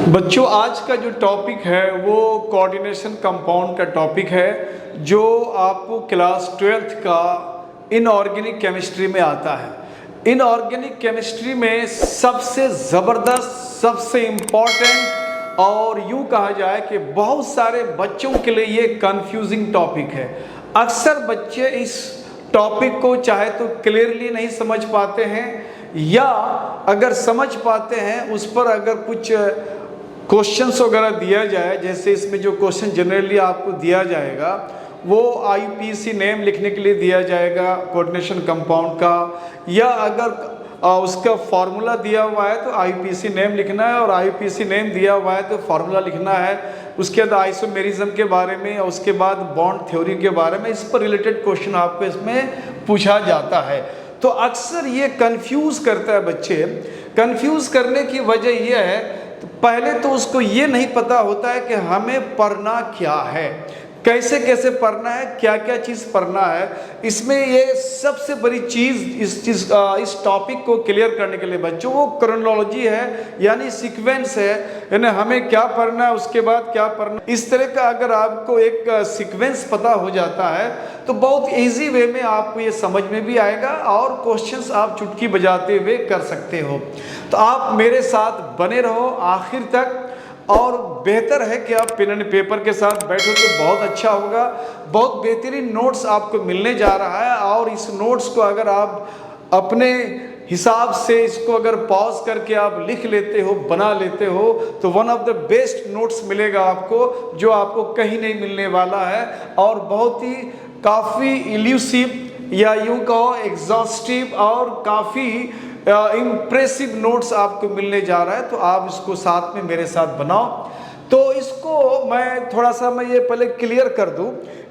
बच्चों आज का जो टॉपिक है वो कोऑर्डिनेशन कंपाउंड का टॉपिक है जो आपको क्लास 12th का इनऑर्गेनिक केमिस्ट्री में आता है। इनऑर्गेनिक केमिस्ट्री में सबसे ज़बरदस्त, सबसे इम्पॉर्टेंट और यूँ कहा जाए कि बहुत सारे बच्चों के लिए ये कंफ्यूजिंग टॉपिक है। अक्सर बच्चे इस टॉपिक को चाहे तो क्लियरली नहीं समझ पाते हैं या अगर समझ पाते हैं उस पर अगर कुछ क्वेश्चंस वगैरह दिया जाए, जैसे इसमें जो क्वेश्चन जनरली आपको दिया जाएगा वो आईपीसी नेम लिखने के लिए दिया जाएगा कोऑर्डिनेशन कंपाउंड का, या अगर उसका फार्मूला दिया हुआ है तो आईपीसी नेम लिखना है और आईपीसी नेम दिया हुआ है तो फार्मूला लिखना है। उसके बाद आइसोमेरिज्म के बारे में और उसके बाद बॉन्ड थ्योरी के बारे में, इस पर रिलेटेड क्वेश्चन आपको इसमें पूछा जाता है। तो अक्सर ये कंफ्यूज करता है बच्चे। कंफ्यूज करने की वजह यह है, तो पहले तो उसको ये नहीं पता होता है कि हमें पढ़ना क्या है, कैसे कैसे पढ़ना है, क्या क्या चीज़ पढ़ना है। इसमें ये सबसे बड़ी चीज़ इस टॉपिक को क्लियर करने के लिए बच्चों वो क्रोनोलॉजी है, यानी सीक्वेंस है, यानी हमें क्या पढ़ना है उसके बाद क्या पढ़ना। इस तरह का अगर आपको एक सीक्वेंस पता हो जाता है तो बहुत इजी वे में आपको ये समझ में भी आएगा और क्वेश्चंस आप चुटकी बजाते हुए कर सकते हो। तो आप मेरे साथ बने रहो आखिर तक, और बेहतर है कि आप पेन एंड पेपर के साथ बैठो तो बहुत अच्छा होगा। बहुत बेहतरीन नोट्स आपको मिलने जा रहा है और इस नोट्स को अगर आप अपने हिसाब से इसको अगर पॉज करके आप लिख लेते हो, बना लेते हो, तो one of the best notes मिलेगा आपको जो आपको कहीं नहीं मिलने वाला है और बहुत ही काफ़ी इल्यूसिव या यूँ कहो एग्जॉस्टिव और काफ़ी इम्प्रेसिव नोट्स आपको मिलने जा रहा है। तो आप इसको साथ में मेरे साथ बनाओ। तो इसको मैं थोड़ा सा ये पहले क्लियर कर दूं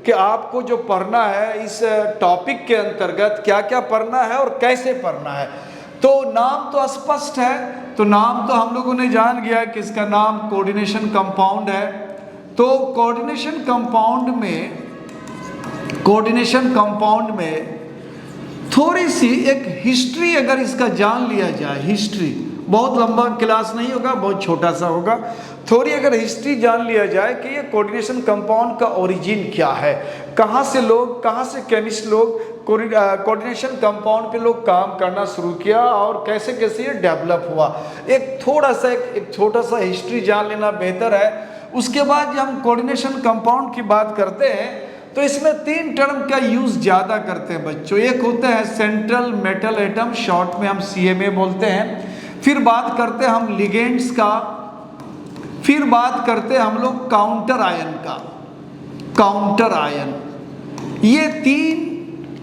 कि आपको जो पढ़ना है इस टॉपिक के अंतर्गत क्या क्या पढ़ना है और कैसे पढ़ना है। तो नाम तो स्पष्ट है, तो नाम तो हम लोगों ने जान गया कि इसका नाम कोऑर्डिनेशन कंपाउंड है। तो कोऑर्डिनेशन कंपाउंड में थोड़ी सी एक हिस्ट्री अगर इसका जान लिया जाए, हिस्ट्री बहुत लंबा क्लास नहीं होगा, बहुत छोटा सा होगा, थोड़ी अगर हिस्ट्री जान लिया जाए कि ये कोऑर्डिनेशन कंपाउंड का ओरिजिन क्या है, कहाँ से केमिस्ट लोग कोऑर्डिनेशन कंपाउंड पे लोग काम करना शुरू किया और कैसे कैसे ये डेवलप हुआ, एक छोटा सा हिस्ट्री जान लेना बेहतर है। उसके बाद जब हम कोऑर्डिनेशन कंपाउंड की बात करते हैं तो इसमें 3 टर्म का यूज ज्यादा करते हैं बच्चों। एक होता है सेंट्रल मेटल एटम, शॉर्ट में हम CMA बोलते हैं। फिर बात करते हैं हम लिगेंड्स का, फिर बात करते हैं हम लोग काउंटर आयन का, काउंटर आयन। ये 3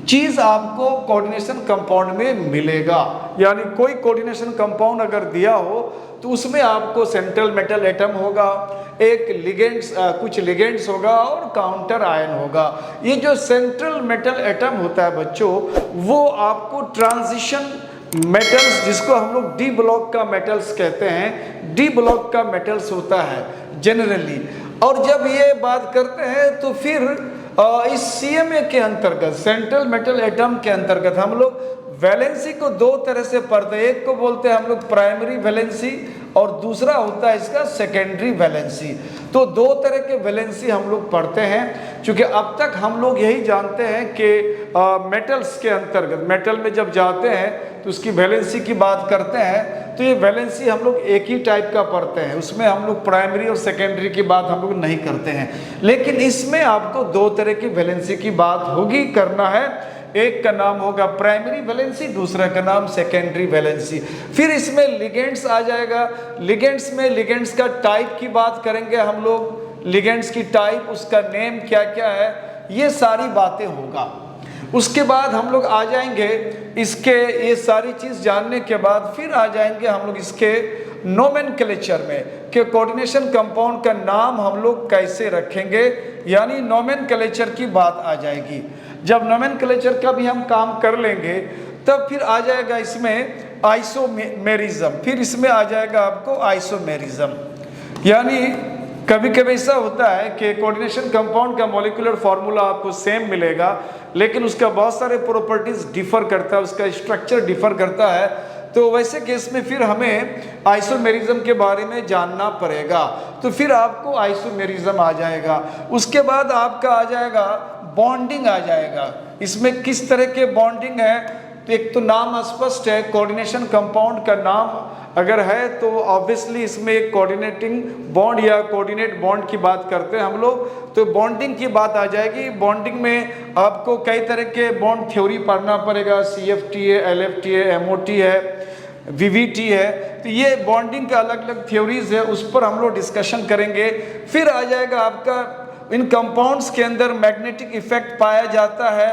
चीज आपको कोऑर्डिनेशन कंपाउंड में मिलेगा। यानी कोई कोऑर्डिनेशन कंपाउंड अगर दिया हो तो उसमें आपको सेंट्रल मेटल एटम होगा, एक लिगेंड्स कुछ लिगेंड्स होगा और काउंटर आयन होगा। ये जो सेंट्रल मेटल एटम होता है बच्चों वो आपको ट्रांजिशन मेटल्स, जिसको हम लोग डी ब्लॉक का मेटल्स कहते हैं, डी ब्लॉक का मेटल्स होता है जनरली। और जब ये बात करते हैं तो फिर इस CMA के अंतर्गत, सेंट्रल मेटल एटम के अंतर्गत हम लोग वैलेंसी को 2 तरह से पढ़ते हैं। एक को बोलते हैं हम लोग प्राइमरी वैलेंसी और दूसरा होता है इसका सेकेंडरी वैलेंसी। तो 2 तरह के वैलेंसी हम लोग पढ़ते हैं, क्योंकि अब तक हम लोग यही जानते हैं कि मेटल्स के अंतर्गत, मेटल में जब जाते हैं तो उसकी वैलेंसी की बात करते हैं तो ये वैलेंसी हम लोग एक ही टाइप का पढ़ते हैं, उसमें हम लोग प्राइमरी और सेकेंडरी की बात हम लोग नहीं करते हैं। लेकिन इसमें आपको 2 तरह की वैलेंसी की बात होगी, करना है। एक का नाम होगा प्राइमरी वैलेंसी, दूसरा का नाम सेकेंडरी वैलेंसी। फिर इसमें लिगेंड्स आ जाएगा। लिगेंड्स में लिगेंड्स का टाइप की बात करेंगे हम लोग, लिगेंड्स की टाइप, उसका नेम क्या क्या है, ये सारी बातें होगा। उसके बाद हम लोग आ जाएंगे इसके, ये सारी चीज़ जानने के बाद फिर आ जाएंगे हम लोग इसके नोमेनक्लेचर में कि कोऑर्डिनेशन कंपाउंड का नाम हम लोग कैसे रखेंगे, यानी नोमेनक्लेचर की बात आ जाएगी। जब नोमेनक्लेचर का भी हम काम कर लेंगे तब फिर आ जाएगा इसमें आइसोमेरिज्म, फिर इसमें आ जाएगा आपको आइसोमेरिज्म। यानी कभी कभी ऐसा होता है कि कोऑर्डिनेशन कंपाउंड का मॉलिक्यूलर फार्मूला आपको सेम मिलेगा लेकिन उसका बहुत सारे प्रॉपर्टीज डिफर करता है, उसका स्ट्रक्चर डिफर करता है। तो वैसे केस में फिर हमें आइसोमेरिज्म के बारे में जानना पड़ेगा। तो फिर आपको आइसोमेरिज्म आ जाएगा, उसके बाद आपका आ जाएगा बॉन्डिंग आ जाएगा। इसमें किस तरह के बॉन्डिंग है, तो एक तो नाम स्पष्ट है, कोऑर्डिनेशन कंपाउंड का नाम अगर है तो ऑब्वियसली इसमें एक कोऑर्डिनेटिंग बॉन्ड या कोऑर्डिनेट बॉन्ड की बात करते हैं हम लोग, तो बॉन्डिंग की बात आ जाएगी। बॉन्डिंग में आपको कई तरह के बॉन्ड थ्योरी पढ़ना पड़ेगा, CFT है, LFT है, MOT है, VVT है, तो ये बॉन्डिंग का अलग अलग थ्योरीज है, उस पर हम लोग डिस्कशन करेंगे। फिर आ जाएगा आपका इन कंपाउंड्स के अंदर मैग्नेटिक इफेक्ट पाया जाता है,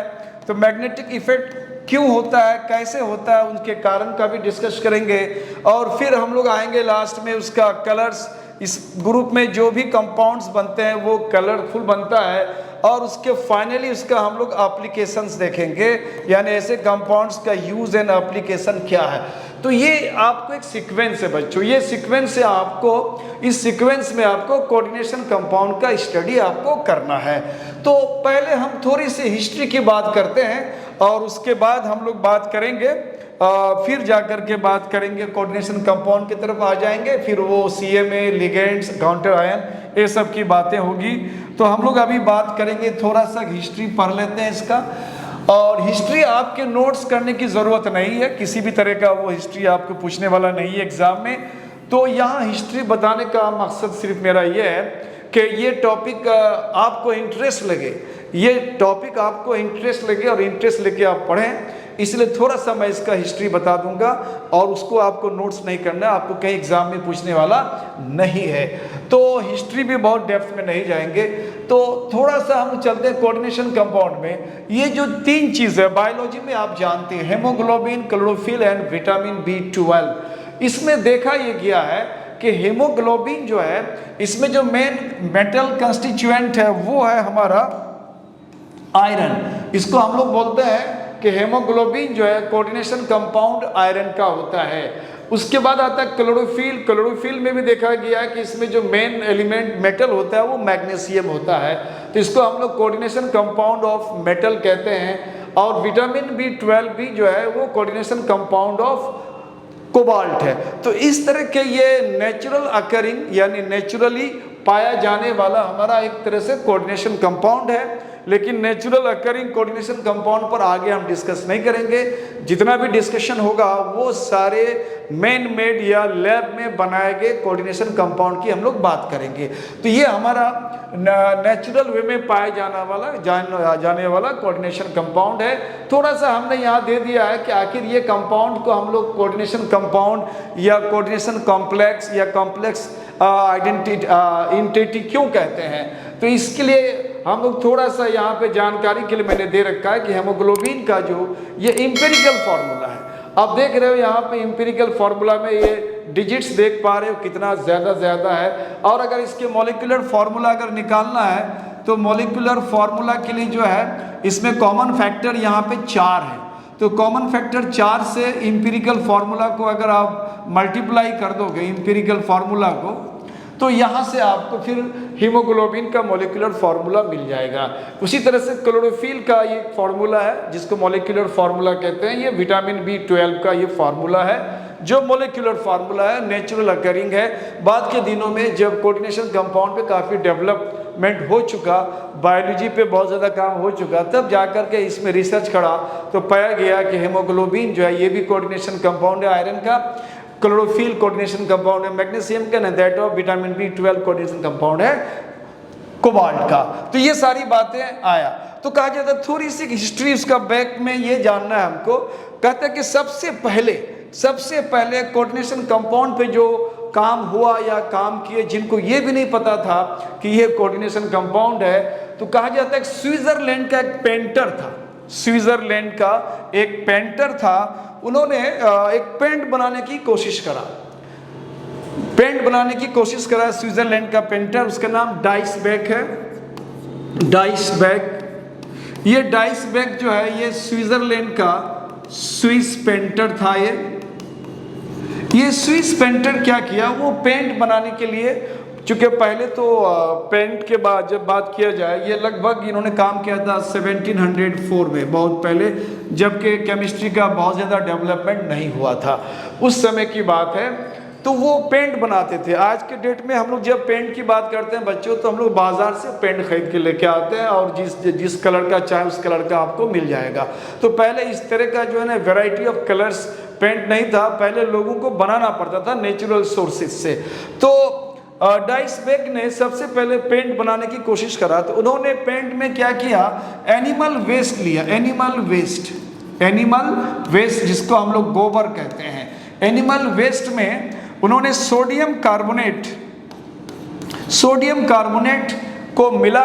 तो मैग्नेटिक इफेक्ट क्यों होता है, कैसे होता है, उनके कारण का भी डिस्कस करेंगे। और फिर हम लोग आएंगे लास्ट में उसका कलर्स, इस ग्रुप में जो भी कंपाउंड्स बनते हैं वो कलरफुल बनता है, और उसके फाइनली उसका हम लोग एप्लीकेशंस देखेंगे, यानी ऐसे कंपाउंड्स का यूज एंड एप्लीकेशन क्या है। तो ये आपको एक सीक्वेंस है बच्चों, ये सीक्वेंस से आपको, इस सीक्वेंस में आपको कोऑर्डिनेशन कंपाउंड का स्टडी आपको करना है। तो पहले हम थोड़ी सी हिस्ट्री की बात करते हैं और उसके बाद हम लोग बात करेंगे, फिर जाकर के बात करेंगे कोऑर्डिनेशन कंपाउंड की तरफ आ जाएंगे, फिर वो CMA, लिगेंड्स, काउंटर आयन, ये सब की बातें होगी। तो हम लोग अभी बात करेंगे, थोड़ा सा हिस्ट्री पढ़ लेते हैं इसका। और हिस्ट्री आपके नोट्स करने की ज़रूरत नहीं है, किसी भी तरह का वो हिस्ट्री आपको पूछने वाला नहीं है एग्ज़ाम में। तो यहाँ हिस्ट्री बताने का मकसद सिर्फ मेरा ये है कि ये टॉपिक आपको इंटरेस्ट लगे, ये टॉपिक आपको इंटरेस्ट लगे और इंटरेस्ट लेके आप पढ़ें, इसलिए थोड़ा सा मैं इसका हिस्ट्री बता दूंगा और उसको आपको नोट्स नहीं करना है, आपको कहीं एग्जाम में पूछने वाला नहीं है। तो हिस्ट्री भी बहुत डेप्थ में नहीं जाएंगे, तो थोड़ा सा हम चलते हैं कोऑर्डिनेशन कंपाउंड में। ये जो तीन चीज़ है बायोलॉजी में आप जानते हैं, haemoglobin, chlorophyll and vitamin B12, इसमें देखा ये गया है कि हेमोग्लोबिन जो है, इसमें जो मेन मेटल कंस्टिट्यूएंट है वो है हमारा आयरन। इसको हम लोग बोलते हैं कि हेमोग्लोबिन जो है कोऑर्डिनेशन कंपाउंड आयरन का होता है। उसके बाद आता है क्लोरोफिल। क्लोरोफिल में भी देखा गया है कि इसमें जो मेन एलिमेंट मेटल होता है वो मैग्नीशियम होता है, तो इसको हम लोग कोऑर्डिनेशन कंपाउंड ऑफ मेटल कहते हैं। और विटामिन B12 भी जो है वो कोऑर्डिनेशन कंपाउंड ऑफ कोबाल्ट है। तो इस तरह के ये नेचुरल अकरिंग यानी नेचुरली पाया जाने वाला हमारा एक तरह से कोऑर्डिनेशन कंपाउंड है। लेकिन नेचुरल अकरिंग कोऑर्डिनेशन कंपाउंड पर आगे हम डिस्कस नहीं करेंगे, जितना भी डिस्कशन होगा वो सारे मैन मेड या लैब में बनाए गए कोऑर्डिनेशन कंपाउंड की हम लोग बात करेंगे। तो ये हमारा नेचुरल वे में पाया जाने वाला कोऑर्डिनेशन कंपाउंड है। थोड़ा सा हमने यहाँ दे दिया है कि आखिर ये कंपाउंड को हम लोग कोऑर्डिनेशन कंपाउंड या कोऑर्डिनेशन कॉम्प्लेक्स या कॉम्प्लेक्स आइडेंटिटी क्यों कहते हैं। तो इसके लिए हम लोग थोड़ा सा यहाँ पे जानकारी के लिए मैंने दे रखा है कि हेमोग्लोबिन का जो ये एम्पिरिकल फार्मूला है, आप देख रहे हो यहाँ पे एम्पिरिकल फार्मूला में ये डिजिट्स देख पा रहे हो कितना ज़्यादा है। और अगर इसके मॉलिक्यूलर फार्मूला अगर निकालना है तो मॉलिक्यूलर फार्मूला के लिए जो है इसमें कॉमन फैक्टर यहाँ पे 4 है, तो कॉमन फैक्टर 4 से एम्पिरिकल फार्मूला को अगर आप मल्टीप्लाई कर दोगे एम्पिरिकल फार्मूला को, तो यहाँ से आपको फिर हीमोग्लोबिन का मॉलिक्यूलर फार्मूला मिल जाएगा। उसी तरह से क्लोरोफिल का ये फार्मूला है जिसको मॉलिक्यूलर फार्मूला कहते हैं, ये विटामिन B12 का ये फार्मूला है जो मॉलिक्यूलर फार्मूला है, नेचुरल अकरिंग है। बाद के दिनों में जब कोऑर्डिनेशन कंपाउंड पे काफ़ी डेवलपमेंट हो चुका, बायोलॉजी पे बहुत ज़्यादा काम हो चुका, तब जाकर के इसमें रिसर्च करा तो पाया गया कि हेमोग्लोबिन जो है ये भी कोऑर्डिनेशन कंपाउंड है आयरन का, क्लोरोफिल कोऑर्डिनेशन कंपाउंड है मैग्नीशियम का, that of vitamin B12 coordination compound है कोबाल्ट का। तो ये सारी बातें आया। तो कहा जाता है थोड़ी सी हिस्ट्री उसका बैक में ये जानना है हमको। कहते हैं कि सबसे पहले कोऑर्डिनेशन कंपाउंड पे जो काम हुआ या काम किए जिनको ये भी नहीं पता था कि ये कोऑर्डिनेशन कंपाउंड है, तो कहा जाता है स्विट्जरलैंड का एक पेंटर था, स्विट्जरलैंड का एक पेंटर था, उन्होंने एक पेंट बनाने की कोशिश करा, स्विट्जरलैंड का पेंटर, उसका नाम डाइसबेक है, डाइसबेक। ये डाइसबेक जो है ये स्विट्जरलैंड का स्विस पेंटर था। ये स्विस पेंटर क्या किया, वो पेंट बनाने के लिए चूँकि पहले तो पेंट के बाद जब बात किया जाए, ये लगभग इन्होंने काम किया था 1704 में, बहुत पहले, जबकि केमिस्ट्री का बहुत ज़्यादा डेवलपमेंट नहीं हुआ था, उस समय की बात है। तो वो पेंट बनाते थे। आज के डेट में हम लोग जब पेंट की बात करते हैं बच्चों, तो हम लोग बाजार से पेंट खरीद के लेके आते हैं और जिस कलर का चाहे उस कलर का आपको मिल जाएगा। तो पहले इस तरह का जो है ना वैरायटी ऑफ कलर्स पेंट नहीं था, पहले लोगों को बनाना पड़ता था नेचुरल सोर्सेज से। तो डाइसबर्ग ने सबसे पहले पेंट बनाने की कोशिश करा, तो उन्होंने पेंट में क्या किया, एनिमल वेस्ट लिया। एनिमल वेस्ट जिसको हम लोग गोबर कहते हैं, एनिमल वेस्ट में उन्होंने सोडियम कार्बोनेट को मिला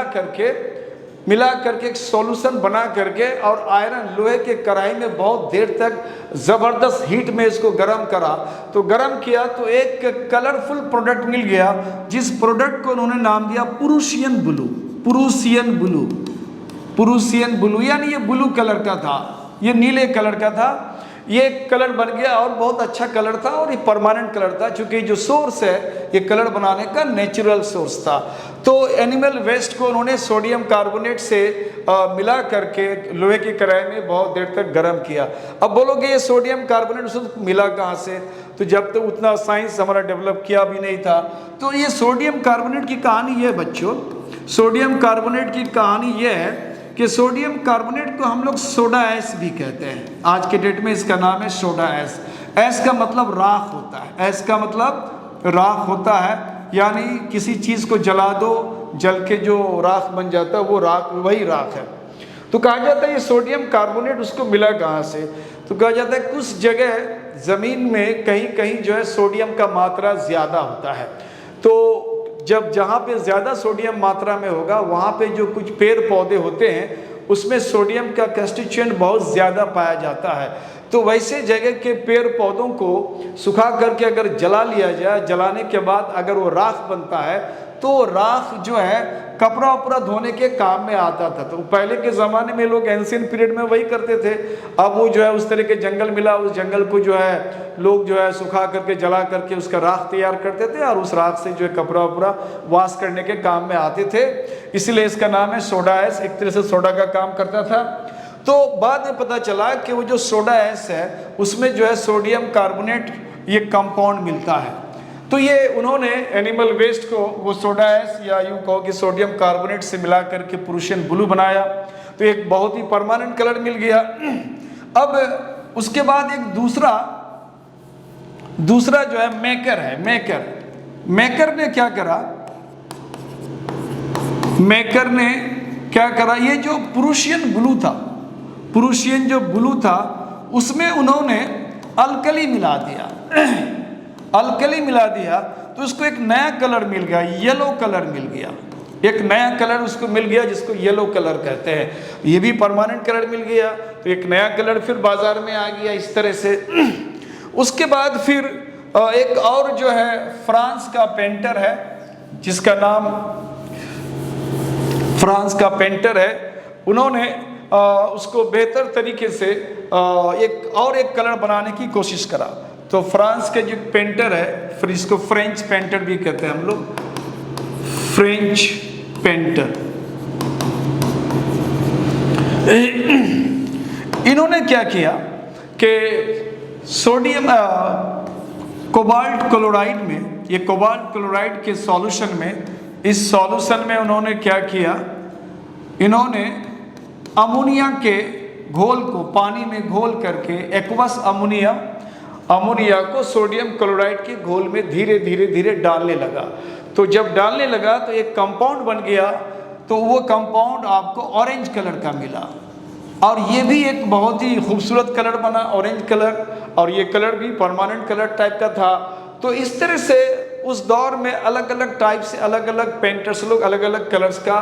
करके एक सॉल्यूशन बना करके और आयरन लोहे के कढ़ाई में बहुत देर तक ज़बरदस्त हीट में इसको गर्म करा। तो गर्म किया तो एक कलरफुल प्रोडक्ट मिल गया, जिस प्रोडक्ट को उन्होंने नाम दिया पुरुषियन ब्लू, यानी ये ब्लू कलर का था, ये नीले कलर का था, ये कलर बन गया और बहुत अच्छा कलर था और ये परमानेंट कलर था, क्योंकि जो सोर्स है ये कलर बनाने का नेचुरल सोर्स था। तो एनिमल वेस्ट को उन्होंने सोडियम कार्बोनेट से मिला करके लोहे की कढ़ाई में बहुत देर तक गर्म किया। अब बोलोगे ये सोडियम कार्बोनेट उसको मिला कहाँ से, तो जब तक उतना साइंस हमारा डेवलप किया भी नहीं था। तो ये सोडियम कार्बोनेट की कहानी ये बच्चों, सोडियम कार्बोनेट की कहानी ये है कि सोडियम कार्बोनेट को हम लोग सोडा ऐश भी कहते हैं। आज के डेट में इसका नाम है सोडा ऐश। ऐश का मतलब राख होता है, ऐश का मतलब राख होता है, यानी किसी चीज़ को जला दो, जल के जो राख बन जाता है वो राख, वही राख है। तो कहा जाता है ये सोडियम कार्बोनेट उसको मिला कहाँ से, तो कहा जाता है कुछ जगह ज़मीन में कहीं कहीं जो है सोडियम का मात्रा ज़्यादा होता है। तो जब जहाँ पे ज़्यादा सोडियम मात्रा में होगा वहाँ पे जो कुछ पेड़ पौधे होते हैं उसमें सोडियम का कंस्टिट्यूएंट बहुत ज़्यादा पाया जाता है। तो वैसे जगह के पेड़ पौधों को सुखा करके अगर जला लिया जाए, जलाने के बाद अगर वो राख बनता है, तो राख जो है कपड़ा उपड़ा धोने के काम में आता था। तो पहले के ज़माने में लोग एंशिएंट पीरियड में वही करते थे। अब वो जो है उस तरह के जंगल मिला, उस जंगल को जो है लोग जो है सुखा करके जला करके उसका राख तैयार करते थे और उस राख से जो है कपड़ा उपड़ा वॉश करने के काम में आते थे, इसलिए इसका नाम है सोडा ऐश। एक तरह से सोडा का काम करता था। तो बाद में पता चला कि वो जो सोडा ऐश है उसमें जो है सोडियम कार्बोनेट ये कंपाउंड मिलता है। तो ये उन्होंने एनिमल वेस्ट को वो सोडा ऐश या यूँ कहो कि सोडियम कार्बोनेट से मिला करके पुरुषियन ब्लू बनाया, तो एक बहुत ही परमानेंट कलर मिल गया। अब उसके बाद एक दूसरा जो है मेकर है, मेकर ने क्या करा, मेकर ने क्या करा, ये जो पुरुषियन जो ब्लू था उसमें उन्होंने अल्कली मिला दिया अल्कली मिला दिया, तो उसको एक नया कलर मिल गया, येलो कलर मिल गया। एक नया कलर उसको मिल गया जिसको येलो कलर कहते हैं। ये भी परमानेंट कलर मिल गया, तो एक नया कलर फिर बाजार में आ गया इस तरह से। उसके बाद फिर एक और जो है फ्रांस का पेंटर है, जिसका नाम फ्रांस का पेंटर है, उन्होंने उसको बेहतर तरीके से एक कलर बनाने की कोशिश करा। तो फ्रांस के जो पेंटर है, फिर इसको फ्रेंच पेंटर भी कहते हैं हम लोग, फ्रेंच पेंटर, इन्होंने क्या किया कि सोडियम कोबाल्ट क्लोराइड में, ये कोबाल्ट क्लोराइड के सॉल्यूशन में, इस सॉल्यूशन में उन्होंने क्या किया, इन्होंने अमोनिया के घोल को पानी में घोल करके एक्वस अमोनिया को सोडियम क्लोराइड के घोल में धीरे धीरे डालने लगा। तो जब डालने लगा तो एक कंपाउंड बन गया, तो वो कंपाउंड आपको ऑरेंज कलर का मिला, और ये भी एक बहुत ही खूबसूरत कलर बना, ऑरेंज कलर, और ये कलर भी परमानेंट कलर टाइप का था। तो इस तरह से उस दौर में अलग अलग टाइप से अलग अलग पेंटर्स लोग अलग अलग कलर्स का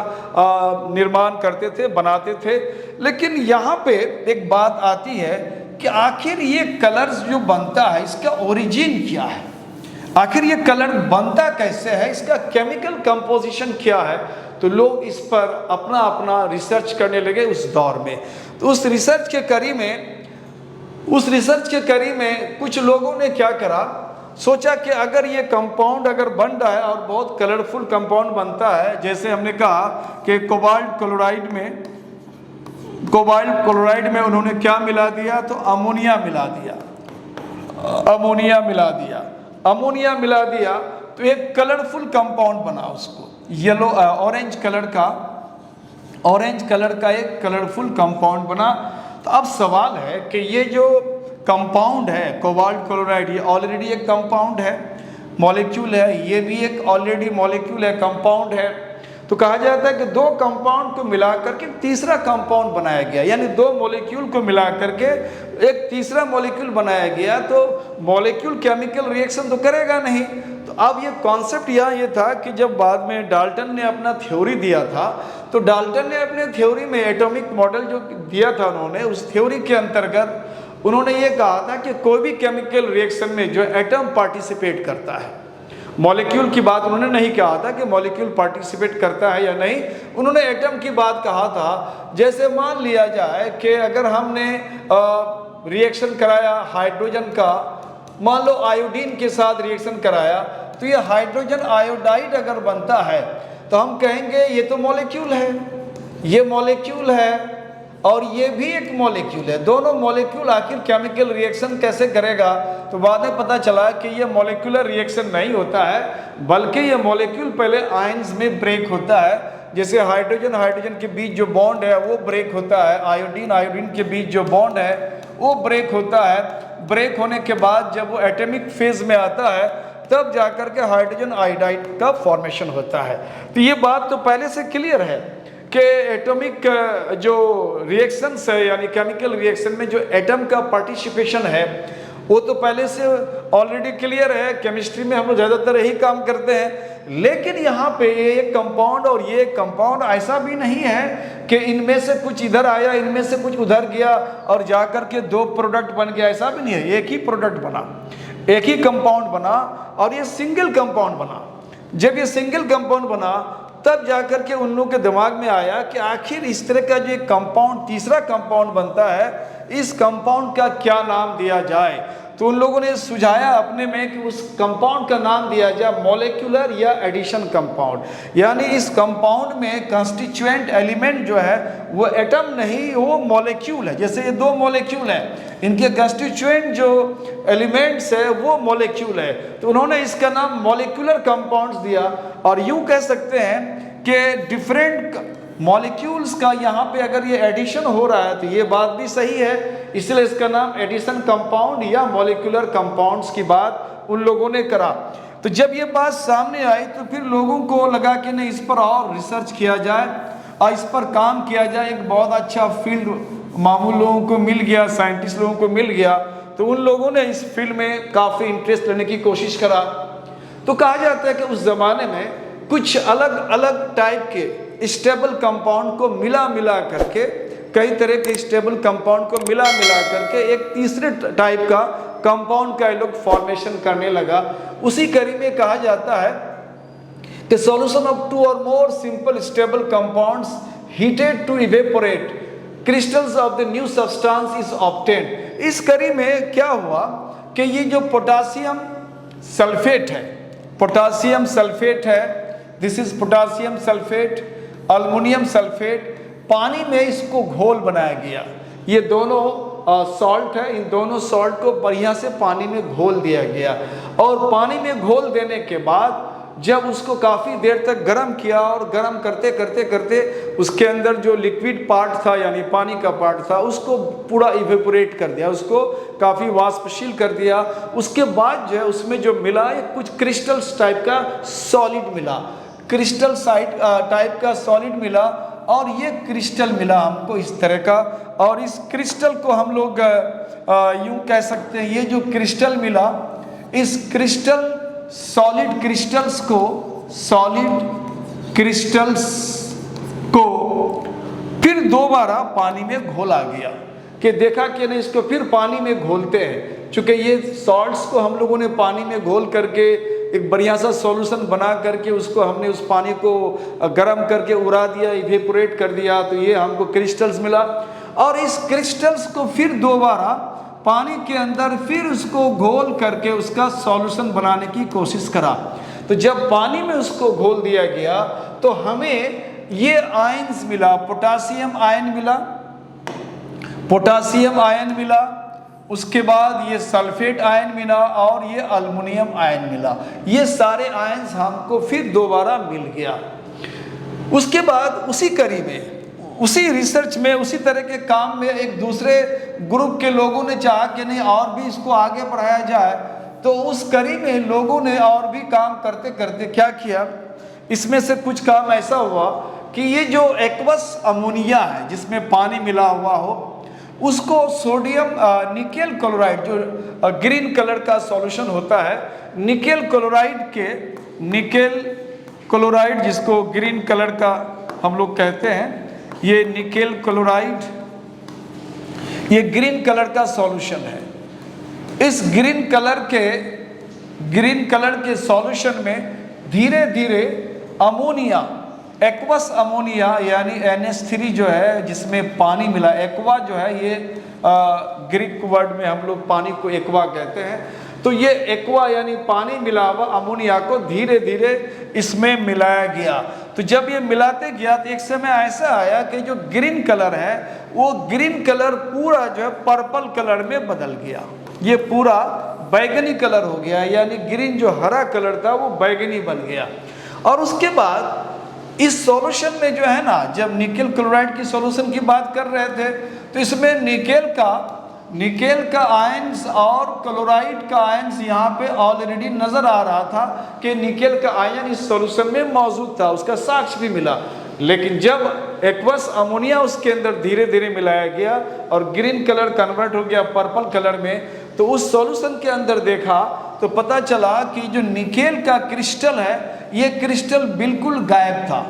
निर्माण करते थे, बनाते थे। लेकिन यहाँ पे एक बात आती है कि आखिर ये कलर्स जो बनता है इसका ओरिजिन क्या है, आखिर ये कलर बनता कैसे है, इसका केमिकल कंपोजिशन क्या है। तो लोग इस पर अपना अपना रिसर्च करने लगे उस दौर में। तो उस रिसर्च के कड़ी में कुछ लोगों ने क्या करा, सोचा कि अगर ये कंपाउंड अगर बन रहा है और बहुत कलरफुल कंपाउंड बनता है, जैसे हमने कहा कि कोबाल्ट क्लोराइड में उन्होंने क्या मिला दिया, तो अमोनिया मिला दिया, अमोनिया मिला दिया तो एक कलरफुल कंपाउंड बना, उसको येलो ऑरेंज कलर का एक कलरफुल कंपाउंड बना। तो अब सवाल है कि ये जो कंपाउंड है कोबाल्ट क्लोराइड, ये ऑलरेडी एक कंपाउंड है, मॉलिक्यूल है, ये भी एक ऑलरेडी मॉलिक्यूल है, कंपाउंड है। तो कहा जाता है कि दो कंपाउंड को मिला करके तीसरा कंपाउंड बनाया गया, यानी दो मॉलिक्यूल को मिला करके एक तीसरा मॉलिक्यूल बनाया गया। तो मॉलिक्यूल केमिकल रिएक्शन तो करेगा नहीं। तो अब ये कॉन्सेप्ट यहाँ ये था कि जब बाद में डाल्टन ने अपना थ्योरी दिया था, तो डाल्टन ने अपने थ्योरी में एटॉमिक मॉडल जो दिया था उन्होंने, उस थ्योरी के अंतर्गत उन्होंने ये कहा था कि कोई भी केमिकल रिएक्शन में जो एटम पार्टिसिपेट करता है, मॉलिक्यूल की बात उन्होंने नहीं कहा था कि मॉलिक्यूल पार्टिसिपेट करता है या नहीं, उन्होंने एटम की बात कहा था। जैसे मान लिया जाए कि अगर हमने रिएक्शन कराया हाइड्रोजन का, मान लो आयोडीन के साथ रिएक्शन कराया, तो ये हाइड्रोजन आयोडाइड अगर बनता है तो हम कहेंगे ये तो मॉलिक्यूल है, ये मॉलिक्यूल है और ये भी एक मॉलिक्यूल है। दोनों मॉलिक्यूल आखिर केमिकल रिएक्शन कैसे करेगा, तो बाद में पता चला कि ये मॉलिक्यूलर रिएक्शन नहीं होता है, बल्कि ये मॉलिक्यूल पहले आयंस में ब्रेक होता है। जैसे हाइड्रोजन के बीच जो बॉन्ड है वो ब्रेक होता है, आयोडीन के बीच जो बॉन्ड है वो ब्रेक होता है। ब्रेक होने के बाद जब वो एटॉमिक फेज में आता है तब जाकर के हाइड्रोजन आयोडाइड का फॉर्मेशन होता है। तो ये बात तो पहले से क्लियर है कि एटॉमिक जो रिएक्शंस है, यानी केमिकल रिएक्शन में जो एटम का पार्टिसिपेशन है वो तो पहले से ऑलरेडी क्लियर है। केमिस्ट्री में हम लोग ज़्यादातर यही काम करते हैं। लेकिन यहाँ पे ये कंपाउंड और ये कंपाउंड ऐसा भी नहीं है कि इनमें से कुछ इधर आया, इनमें से कुछ उधर गया और जाकर के दो प्रोडक्ट बन गया, ऐसा भी नहीं है। एक ही प्रोडक्ट बना, एक ही कंपाउंड बना और ये सिंगल कंपाउंड बना। जब ये सिंगल कंपाउंड बना तब जाकर के उन लोगों के दिमाग में आया कि आखिर इस तरह का जो कंपाउंड तीसरा कंपाउंड बनता है, इस कंपाउंड का क्या नाम दिया जाए। तो उन लोगों ने सुझाया अपने में कि उस कंपाउंड का नाम दिया जाए मॉलिक्यूलर या एडिशन कंपाउंड, यानी इस कंपाउंड में कंस्टिट्यूएंट एलिमेंट जो है वो एटम नहीं, वो मॉलिक्यूल है। जैसे ये दो मॉलिक्यूल हैं, इनके कंस्टिट्यूएंट जो एलिमेंट्स है वो मॉलिक्यूल है, तो उन्होंने इसका नाम मॉलिक्यूलर कंपाउंड्स दिया। और यूं कह सकते हैं कि डिफरेंट मॉलिक्यूल्स का यहाँ पे अगर ये एडिशन हो रहा है तो ये बात भी सही है, इसलिए इसका नाम एडिशन कंपाउंड या मॉलिक्यूलर कंपाउंड्स की बात उन लोगों ने करा। तो जब ये बात सामने आई तो फिर लोगों को लगा कि नहीं, इस पर और रिसर्च किया जाए और इस पर काम किया जाए। एक बहुत अच्छा फील्ड मामूल लोगों को मिल गया, साइंटिस्ट लोगों को मिल गया, तो उन लोगों ने इस फील्ड में काफ़ी इंटरेस्ट लेने की कोशिश करा। तो कहा जाता है कि उस ज़माने में कुछ अलग अलग टाइप के स्टेबल कंपाउंड को मिला करके, कई तरह के स्टेबल कंपाउंड को मिला करके एक तीसरे टाइप का कंपाउंड का ये लोग फॉर्मेशन करने लगा। उसी कड़ी में कहा जाता है कि solution of two or more simple stable compounds heated to evaporate crystals of the new substance is obtained. इस कड़ी में क्या हुआ कि ये जो पोटासियम सल्फेट है, पोटासियम सल्फेट है, this is potassium sulphate, aluminium sulphate, पानी में इसको घोल बनाया गया। ये दोनों सॉल्ट है, इन दोनों सॉल्ट को बढ़िया से पानी में घोल दिया गया और पानी में घोल देने के बाद जब उसको काफ़ी देर तक गर्म किया और गर्म करते करते करते उसके अंदर जो लिक्विड पार्ट था यानी पानी का पार्ट था उसको पूरा इवेपोरेट कर दिया, उसको काफ़ी वाष्पशील कर दिया। उसके बाद जो है उसमें जो मिला ये कुछ क्रिस्टल्स टाइप का सॉलिड मिला, क्रिस्टल टाइप का सॉलिड मिला और ये क्रिस्टल मिला हमको इस तरह का। और इस क्रिस्टल को हम लोग यूँ कह सकते हैं, ये जो क्रिस्टल मिला, इस क्रिस्टल सॉलिड क्रिस्टल्स को फिर दोबारा पानी में घोला गया कि देखा कि नहीं इसको फिर पानी में घोलते हैं। चूँकि ये सॉल्ट्स को हम लोगों ने पानी में घोल करके एक बढ़िया सा सॉल्यूशन बना करके उसको हमने उस पानी को गर्म करके उड़ा दिया, इवेपोरेट कर दिया, तो ये हमको क्रिस्टल्स मिला। और इस क्रिस्टल्स को फिर दोबारा पानी के अंदर फिर उसको घोल करके उसका सॉल्यूशन बनाने की कोशिश करा। तो जब पानी में उसको घोल दिया गया तो हमें ये आयन्स मिला, पोटासियम आयन मिला, पोटासियम आयन मिला, उसके बाद ये सल्फेट आयन मिला और ये अल्युमिनियम आयन मिला। ये सारे आयन्स हमको फिर दोबारा मिल गया। उसके बाद उसी कड़ी में, उसी रिसर्च में, उसी तरह के काम में एक दूसरे ग्रुप के लोगों ने चाहा कि नहीं और भी इसको आगे बढ़ाया जाए। तो उस कड़ी में लोगों ने और भी काम करते करते क्या किया, इसमें से कुछ काम ऐसा हुआ कि ये जो एक्वस अमोनिया है जिसमें पानी मिला हुआ हो, उसको सोडियम निकेल क्लोराइड, जो ग्रीन कलर का सॉल्यूशन होता है, निकेल क्लोराइड जिसको ग्रीन कलर का हम लोग कहते हैं, ये निकेल क्लोराइड, ये ग्रीन कलर का सॉल्यूशन है। इस ग्रीन कलर के सॉल्यूशन में धीरे धीरे अमोनिया, एक्वस अमोनिया यानी NH3 जो है जिसमें पानी मिला, एक्वा जो है ये ग्रीक वर्ड में हम लोग पानी को एक्वा कहते हैं। तो ये एक्वा यानी पानी मिला हुआ अमोनिया को धीरे धीरे इसमें मिलाया गया। तो जब ये मिलाते गया तो एक समय ऐसा आया कि जो ग्रीन कलर है वो ग्रीन कलर पूरा जो है पर्पल कलर में बदल गया, ये पूरा बैगनी कलर हो गया, यानी ग्रीन जो हरा कलर था वो बैगनी बन गया। और उसके बाद इस सॉल्यूशन में जो है ना, जब निकेल क्लोराइड की सॉल्यूशन की बात कर रहे थे तो इसमें निकेल का आयन्स और क्लोराइड का आयन्स यहाँ पे ऑलरेडी नजर आ रहा था कि निकेल का आयन इस सॉल्यूशन में मौजूद था, उसका साक्ष्य भी मिला। लेकिन जब एक्वस अमोनिया उसके अंदर धीरे धीरे मिलाया गया और ग्रीन कलर कन्वर्ट हो गया पर्पल कलर में, तो उस सॉल्यूशन के अंदर देखा तो पता चला कि जो निकेल का क्रिस्टल है ये क्रिस्टल बिल्कुल गायब था,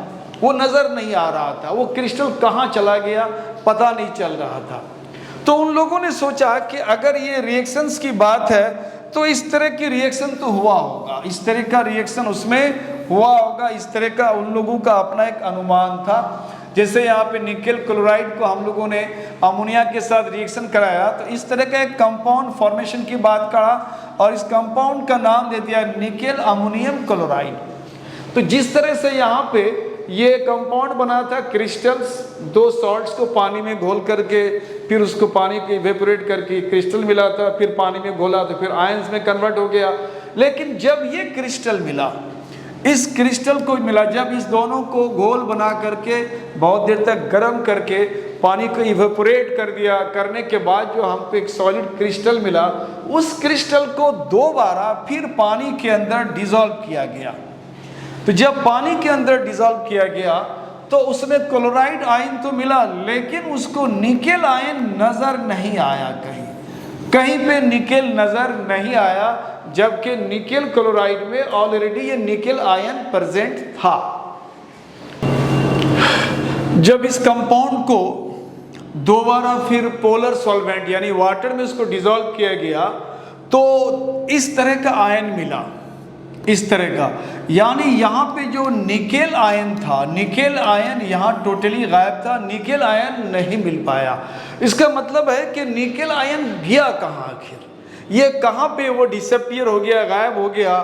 वो नजर नहीं आ रहा था, वो क्रिस्टल कहाँ चला गया पता नहीं चल रहा था। तो उन लोगों ने सोचा कि अगर ये रिएक्शंस की बात है तो इस तरह की रिएक्शन तो हुआ होगा, इस तरह का रिएक्शन उसमें हुआ होगा, इस तरह का उन लोगों का अपना एक अनुमान था। जैसे यहाँ पे निकेल क्लोराइड को हम लोगों ने अमोनिया के साथ रिएक्शन कराया तो इस तरह का एक कंपाउंड फॉर्मेशन की बात करा और इस कंपाउंड का नाम दे दिया निकेल अमोनियम क्लोराइड। तो जिस तरह से यहाँ पे ये कंपाउंड बना था, क्रिस्टल्स, दो सॉल्ट्स को पानी में घोल करके फिर उसको पानी को इवेपोरेट करके क्रिस्टल मिला था, फिर पानी में घोला तो फिर आयंस में कन्वर्ट हो गया। लेकिन जब ये क्रिस्टल मिला, इस क्रिस्टल को मिला, जब इस दोनों को घोल बना करके बहुत देर तक गर्म करके पानी को इवेपोरेट कर दिया, करने के बाद जो हमको एक सॉलिड क्रिस्टल मिला, उस क्रिस्टल को दोबारा फिर पानी के अंदर डिसॉल्व किया गया। तो जब पानी के अंदर डिसॉल्व किया गया तो उसमें क्लोराइड आयन तो मिला लेकिन उसको निकेल आयन नजर नहीं आया, कहीं पे निकेल नजर नहीं आया, जबकि निकेल क्लोराइड में ऑलरेडी ये निकेल आयन प्रेजेंट था। जब इस कंपाउंड को दोबारा फिर पोलर सॉल्वेंट यानी वाटर में उसको डिसॉल्व किया गया तो इस तरह का आयन मिला, इस तरह का, यानी यहाँ पे जो निकेल आयन था, निकेल आयन यहाँ टोटली गायब था, निकेल आयन नहीं मिल पाया। इसका मतलब है कि निकेल आयन गया कहाँ, आखिर ये कहाँ पे वो डिसअपीयर हो गया, गायब हो गया।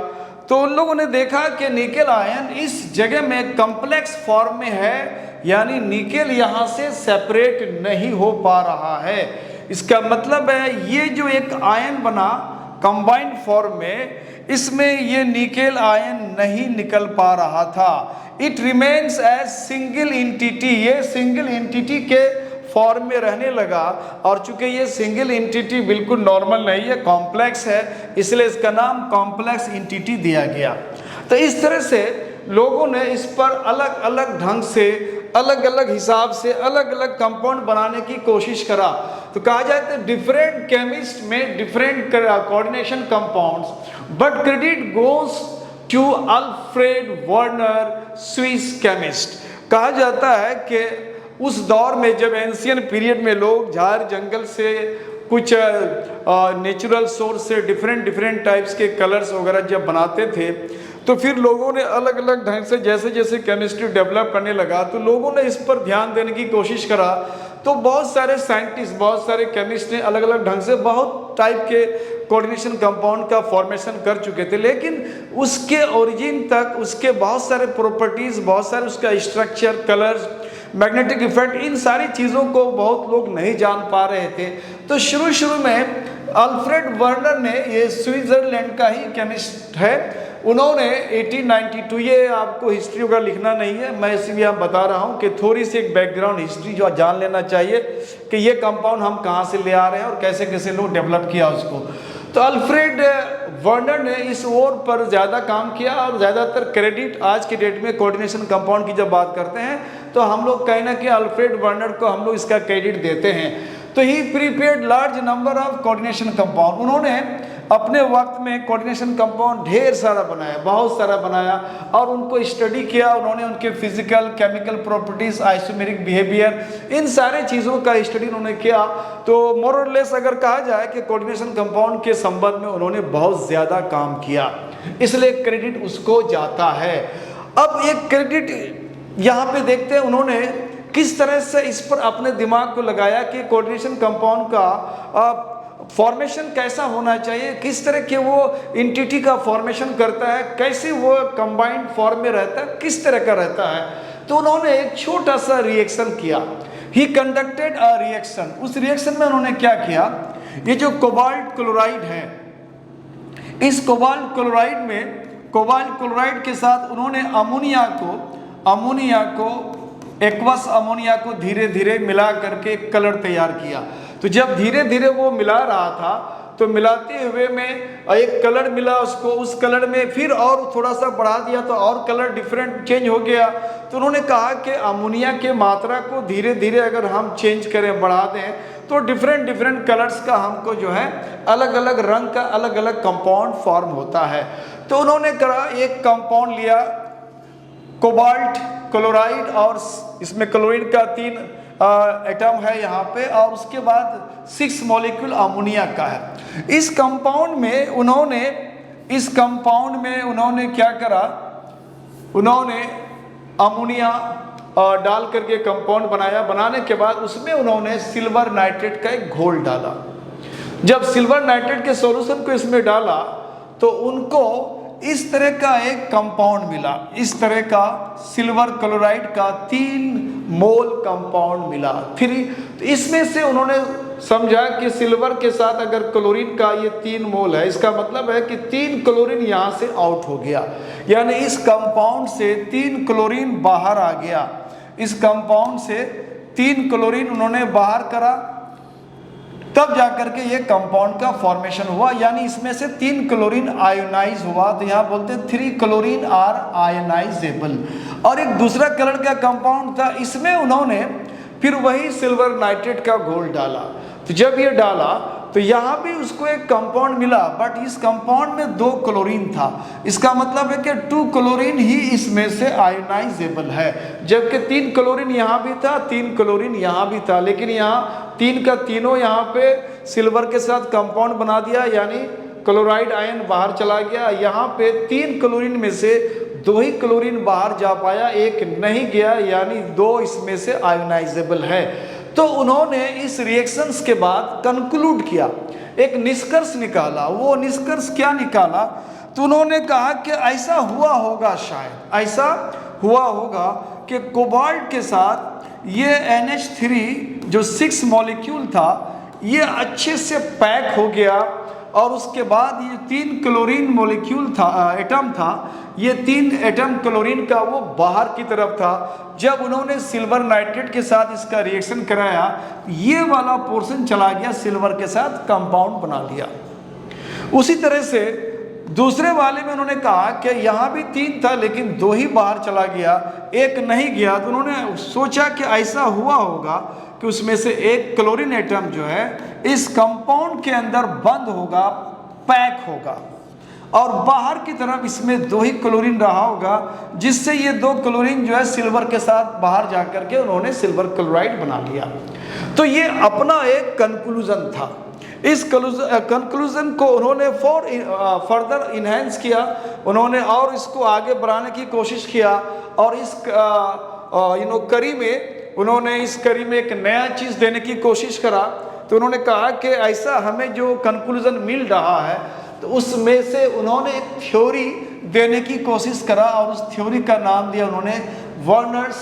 तो उन लोगों ने देखा कि निकेल आयन इस जगह में कॉम्प्लेक्स फॉर्म में है, यानी निकेल यहाँ से सेपरेट नहीं हो पा रहा है। इसका मतलब है ये जो एक आयन बना कंबाइंड फॉर्म में, इसमें ये निकेल आयन नहीं निकल पा रहा था। It remains as single entity, ये सिंगल एंटिटी के फॉर्म में रहने लगा। और चूंकि ये सिंगल एंटिटी बिल्कुल नॉर्मल नहीं है, कॉम्प्लेक्स है, इसलिए इसका नाम कॉम्प्लेक्स एंटिटी दिया गया। तो इस तरह से लोगों ने इस पर अलग अलग ढंग से, अलग अलग हिसाब से अलग अलग कंपाउंड बनाने की कोशिश करा। तो कहा जाए तो डिफरेंट केमिस्ट में different coordination compounds, but credit goes to Alfred Werner, Swiss chemist. कहा जाता है कि उस दौर में जब एंशियन पीरियड में लोग झाड़ जंगल से कुछ नेचुरल सोर्स से डिफरेंट टाइप्स के कलर्स वगैरह जब बनाते थे तो फिर लोगों ने अलग अलग ढंग से जैसे जैसे केमिस्ट्री डेवलप करने लगा तो लोगों ने इस पर ध्यान देने की कोशिश करा। तो बहुत सारे साइंटिस्ट, बहुत सारे केमिस्ट ने अलग अलग ढंग से बहुत टाइप के कोऑर्डिनेशन कंपाउंड का फॉर्मेशन कर चुके थे, लेकिन उसके ओरिजिन तक उसके बहुत सारे प्रॉपर्टीज, बहुत सारे उसका स्ट्रक्चर, कलर्स, मैग्नेटिक इफेक्ट, इन सारी चीज़ों को बहुत लोग नहीं जान पा रहे थे। तो शुरू में अल्फ्रेड वर्नर ने, ये स्विट्जरलैंड का ही केमिस्ट है, उन्होंने 1892, ये आपको हिस्ट्री का लिखना नहीं है, मैं इसलिए आप बता रहा हूँ कि थोड़ी सी एक बैकग्राउंड हिस्ट्री जो जान लेना चाहिए कि ये कंपाउंड हम कहाँ से ले आ रहे हैं और कैसे कैसे लोग डेवलप किया उसको। तो अल्फ्रेड वर्नर ने इस ओर पर ज़्यादा काम किया और ज़्यादातर क्रेडिट आज के डेट में कोऑर्डिनेशन कंपाउंड की जब बात करते हैं तो हम लोग कहीं ना कहीं अल्फ्रेड वर्नर को हम लोग इसका क्रेडिट देते हैं। तो ही prepared large number of coordination compound, उन्होंने अपने वक्त में कोऑर्डिनेशन कंपाउंड ढेर सारा बनाया, बहुत सारा बनाया और उनको स्टडी किया। उन्होंने उनके physical, chemical properties, isomeric behaviour, इन सारे चीज़ों का स्टडी उन्होंने किया। तो मोर और लेस अगर कहा जाए कि कोऑर्डिनेशन कंपाउंड के संबंध में उन्होंने बहुत ज़्यादा काम किया, इसलिए क्रेडिट उसको जाता है। अब एक क्रेडिट यहाँ पे देखते हैं उन्होंने किस तरह से इस पर अपने दिमाग को लगाया कि कोऑर्डिनेशन कंपाउंड का फॉर्मेशन कैसा होना चाहिए, किस तरह के वो एंटिटी का फॉर्मेशन करता है, कैसे वो कंबाइंड फॉर्म में रहता है, किस तरह का रहता है। तो उन्होंने एक छोटा सा रिएक्शन किया, ही कंडक्टेड अ रिएक्शन। उस रिएक्शन में उन्होंने क्या किया, ये जो कोबाल्ट क्लोराइड है, इस कोबाल्ट क्लोराइड में, कोबाल्ट क्लोराइड के साथ उन्होंने अमोनिया को एक्वस अमोनिया को धीरे धीरे मिला करके एक कलर तैयार किया। तो जब धीरे धीरे वो मिला रहा था तो मिलाते हुए में एक कलर मिला उसको, उस कलर में फिर और थोड़ा सा बढ़ा दिया तो और कलर डिफरेंट चेंज हो गया। तो उन्होंने कहा कि अमोनिया के मात्रा को धीरे धीरे अगर हम चेंज करें, बढ़ा दें, तो डिफरेंट कलर्स का हमको जो है अलग अलग रंग का अलग अलग कंपाउंड फॉर्म होता है। तो उन्होंने कहा एक कंपाउंड लिया कोबाल्ट क्लोराइड और इसमें क्लोरीन का 3 एटम है यहाँ पे, और उसके बाद 6 मॉलिक्यूल अमोनिया का है। इस कंपाउंड में उन्होंने क्या करा, उन्होंने अमोनिया डाल करके कंपाउंड बनाया। बनाने के बाद उसमें उन्होंने सिल्वर नाइट्रेट का एक घोल डाला। जब सिल्वर नाइट्रेट के सॉल्यूशन को इसमें डाला तो उनको इस तरह का एक कंपाउंड मिला, इस तरह का सिल्वर क्लोराइड का 3 मोल कंपाउंड मिला। फिर तो इसमें से उन्होंने समझा कि सिल्वर के साथ अगर क्लोरीन का ये 3 मोल है, इसका मतलब है कि 3 क्लोरीन यहाँ से आउट हो गया, यानी इस कंपाउंड से 3 क्लोरीन बाहर आ गया। इस कंपाउंड से 3 क्लोरीन उन्होंने बाहर करा, तब जाकर के ये कंपाउंड का फॉर्मेशन हुआ, यानी इसमें से 3 क्लोरीन आयोनाइज हुआ। तो यहाँ बोलते हैं 3 क्लोरीन आर आयोनाइजेबल। और एक दूसरा कलर का कंपाउंड था, इसमें उन्होंने फिर वही सिल्वर नाइट्रेट का घोल डाला। तो जब ये डाला तो यहाँ भी उसको एक कंपाउंड मिला, बट इस कंपाउंड में 2 क्लोरीन था। इसका मतलब है कि 2 क्लोरीन ही इसमें से आयोनाइजेबल है, जबकि 3 क्लोरीन यहाँ भी था, 3 क्लोरीन यहाँ भी था, लेकिन यहाँ 3 का तीनों यहाँ पे सिल्वर के साथ कंपाउंड बना दिया, यानी क्लोराइड आयन बाहर चला गया। यहाँ पे 3 क्लोरीन में से 2 ही क्लोरीन बाहर जा पाया, एक नहीं गया, यानी 2 इसमें से आयोनाइजेबल है। तो उन्होंने इस रिएक्शंस के बाद कंक्लूड किया, एक निष्कर्ष निकाला। वो निष्कर्ष क्या निकाला, तो उन्होंने कहा कि ऐसा हुआ होगा, शायद ऐसा हुआ होगा कि कोबाल्ट के साथ ये NH3 जो 6 मॉलिक्यूल था ये अच्छे से पैक हो गया, और उसके बाद ये 3 क्लोरीन मॉलिक्यूल था, एटम था, ये 3 एटम क्लोरीन का वो बाहर की तरफ था। जब उन्होंने सिल्वर नाइट्रेट के साथ इसका रिएक्शन कराया, ये वाला पोर्शन चला गया, सिल्वर के साथ कंपाउंड बना लिया। उसी तरह से दूसरे वाले में उन्होंने कहा कि यहाँ भी 3 था लेकिन 2 ही बाहर चला गया, एक नहीं गया। तो उन्होंने सोचा कि ऐसा हुआ होगा कि उसमें से एक क्लोरीन एटम जो है इस कंपाउंड के अंदर बंद होगा, पैक होगा, और बाहर की तरफ इसमें 2 ही क्लोरीन रहा होगा, जिससे ये 2 क्लोरीन जो है सिल्वर के साथ बाहर जा करके उन्होंने सिल्वर क्लोराइड बना लिया। तो ये अपना एक कंक्लूजन था, इस कंक्लूजन को उन्होंने फर्दर इन्हेंस किया, उन्होंने और इसको आगे बढ़ाने की कोशिश किया, और इस करी में उन्होंने इस करी में एक नया चीज़ देने की कोशिश करा। तो उन्होंने कहा कि ऐसा हमें जो कंक्लूजन मिल रहा है तो उसमें से उन्होंने एक थ्योरी देने की कोशिश करा, और उस थ्योरी का नाम दिया उन्होंने वर्नर्स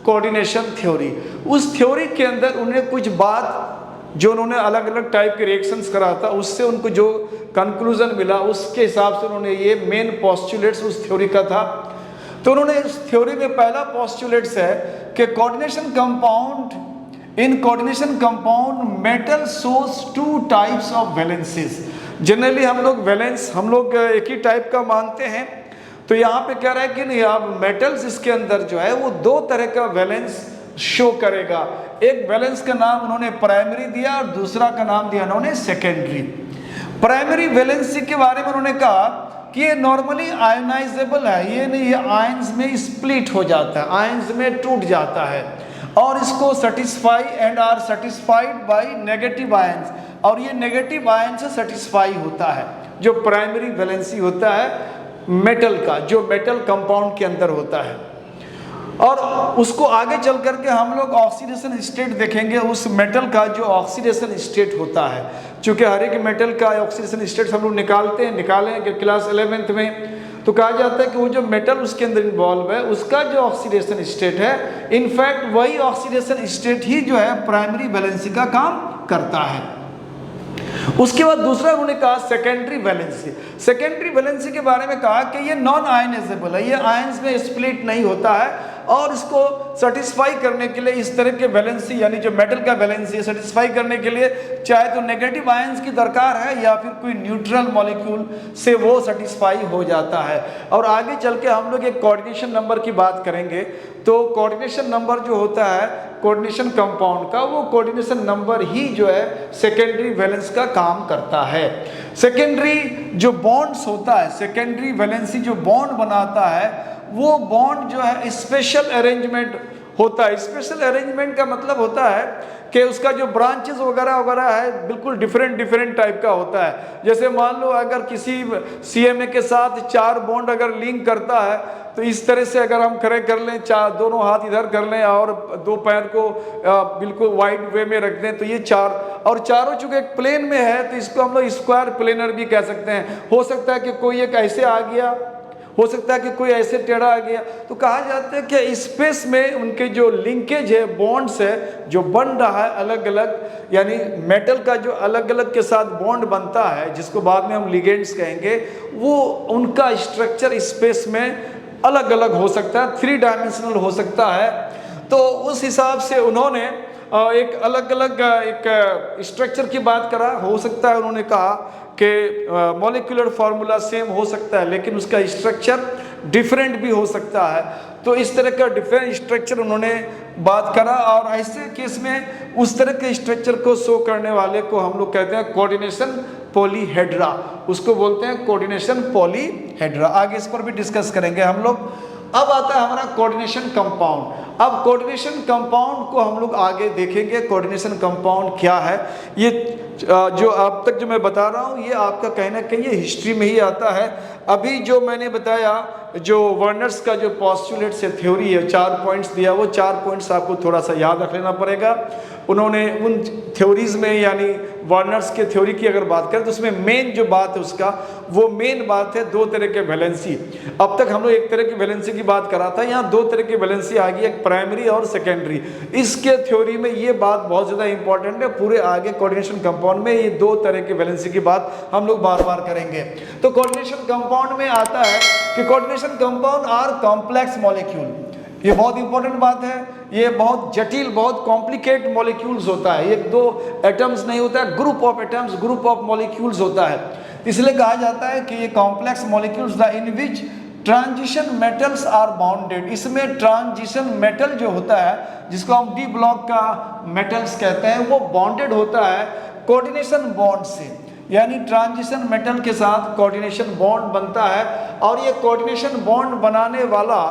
कोऑर्डिनेशन थ्योरी। उस थ्योरी के अंदर उन्हें कुछ बात जो उन्होंने अलग अलग टाइप के रिएक्शंस करा था, उससे उनको जो कंक्लूजन मिला उसके हिसाब से उन्होंने ये मेन पोस्टुलेट्स उस थ्योरी का था। तो उन्होंने इस थ्योरी में पहला पोस्टुलेट्स है कि in coordination compound metal shows 2 types of valencies. Generally हम लोग एक ही टाइप का मानते हैं, तो यहाँ पे कह रहा है कि नहीं, आप मेटल्स इसके अंदर जो है वो 2 तरह का वैलेंस शो करेगा। एक वैलेंस का नाम उन्होंने प्राइमरी दिया और दूसरा का नाम दिया उन्होंने सेकेंडरी। प्राइमरी वैलेंसी के बारे में उन्होंने कहा कि ये नॉर्मली आयनाइजेबल है, ये नहीं, ये आयंस में स्प्लिट हो जाता है, आयंस में टूट जाता है, और इसको satisfy and are satisfied by negative ions, और ये नेगेटिव आयन से सेटिस्फाई होता है। जो प्राइमरी वैलेंसी होता है मेटल का, जो मेटल कंपाउंड के अंदर होता है, और उसको आगे चल करके हम लोग ऑक्सीडेशन स्टेट देखेंगे उस मेटल का, जो ऑक्सीडेशन स्टेट होता है। चूँकि हर एक मेटल का ऑक्सीडेशन स्टेट हम लोग निकालें क्लास 11th में, तो कहा जाता है कि वो जो मेटल उसके अंदर इन्वॉल्व है उसका जो ऑक्सीडेशन स्टेट है, इनफैक्ट वही ऑक्सीडेशन स्टेट ही जो है प्राइमरी वैलेंसी का काम करता है। उसके बाद दूसरा उन्होंने कहा सेकेंडरी वैलेंसी। सेकेंडरी वैलेंसी के बारे में कहा कि ये नॉन आयनाइजेबल है, ये आयंस में स्प्लिट नहीं होता है, और इसको सेटिस्फाई करने के लिए इस तरह के वैलेंसी, यानी जो मेटल का वैलेंसी सेटिस्फाई करने के लिए चाहे तो नेगेटिव आयंस की दरकार है या फिर कोई न्यूट्रल मॉलिक्यूल से वो सेटिस्फाई हो जाता है। और आगे चल के हम लोग एक कोऑर्डिनेशन नंबर की बात करेंगे, तो कोऑर्डिनेशन नंबर जो होता है कोऑर्डिनेशन कंपाउंड का, वो कोऑर्डिनेशन नंबर ही जो है सेकेंडरी वैलेंस का काम करता है। सेकेंडरी जो बॉन्ड्स होता है, सेकेंडरी वैलेंसी जो बॉन्ड बनाता है, वो बॉन्ड जो है स्पेशल अरेंजमेंट होता है। स्पेशल अरेंजमेंट का मतलब होता है कि उसका जो ब्रांचेस वगैरह है बिल्कुल डिफरेंट टाइप का होता है। जैसे मान लो अगर किसी CMA के साथ 4 बॉन्ड अगर लिंक करता है, तो इस तरह से अगर हम खड़े कर लें, दोनों हाथ इधर कर लें और 2 पैर को बिल्कुल वाइड वे में रख दें, तो ये 4, और चारों चूंकि एक प्लेन में है तो इसको हम लोग स्क्वायर प्लेनर भी कह सकते हैं। हो सकता है कि कोई एक ऐसे आ गया, हो सकता है कि कोई ऐसे टेढ़ा आ गया, तो कहा जाता है कि स्पेस में उनके जो लिंकेज है, बॉन्ड्स है जो बन रहा है अलग अलग, यानी मेटल का जो अलग अलग के साथ बॉन्ड बनता है जिसको बाद में हम लिगेंड्स कहेंगे, वो उनका स्ट्रक्चर स्पेस में अलग अलग हो सकता है, 3 डायमेंशनल हो सकता है। तो उस हिसाब से उन्होंने एक अलग अलग एक स्ट्रक्चर की बात करा। हो सकता है उन्होंने कहा कि मॉलिक्यूलर फार्मूला सेम हो सकता है लेकिन उसका स्ट्रक्चर डिफरेंट भी हो सकता है। तो इस तरह का डिफरेंट स्ट्रक्चर उन्होंने बात करा, और ऐसे केस में उस तरह के स्ट्रक्चर को शो करने वाले को हम लोग कहते हैं कोऑर्डिनेशन पॉलीहेड्रा, उसको बोलते हैं कोऑर्डिनेशन पॉलीहेड्रा। आगे इस पर भी डिस्कस करेंगे हम लोग। अब आता है हमारा कोऑर्डिनेशन कंपाउंड। अब कोऑर्डिनेशन कंपाउंड को हम लोग आगे देखेंगे, कोऑर्डिनेशन कंपाउंड क्या है। ये जो अब तक जो मैं बता रहा हूँ ये आपका कहीं ना कहीं ये हिस्ट्री में ही आता है। अभी जो मैंने बताया, जो वर्नर्स का जो पोस्टुलेट से थ्योरी है, 4 पॉइंट्स दिया, वो 4 पॉइंट्स आपको थोड़ा सा याद रख लेना पड़ेगा। उन्होंने उन थ्योरीज में, यानी वर्नर्स के थ्योरी की अगर बात करें तो उसमें मेन जो बात है उसका, वो मेन बात है 2 तरह के वैलेंसी। अब तक हम लोग एक तरह की वैलेंसी की बात करा था, यहाँ 2 तरह की वैलेंसी आ गई, एक प्राइमरी और सेकेंडरी। इसके थ्योरी में ये बात बहुत ज़्यादा इंपॉर्टेंट है, पूरे आगे कोऑर्डिनेशन कंपाउंड में ये 2 तरह की वैलेंसी की बात हम लोग बार बार करेंगे। तो कोऑर्डिनेशन कंपाउंड में आता है कि coordination compound are complex molecule. ये बहुत इंपॉर्टेंट बात है, ये बहुत जटिल, बहुत कॉम्प्लिकेट मॉलिक्यूल्स होता है, 1-2 एटम्स नहीं होता है, group of atoms, group of molecules होता है। इसलिए कहा जाता है कि ये complex molecules the in which transition metals are bounded. इसमें ट्रांजिशन मेटल जो होता है, जिसको हम डी ब्लॉक का मेटल्स कहते हैं, वो बॉन्डेड होता है कोऑर्डिनेशन बॉन्ड से, यानी ट्रांजिशन मेटल के साथ कोऑर्डिनेशन बॉन्ड बनता है। और ये कोऑर्डिनेशन बॉन्ड बनाने वाला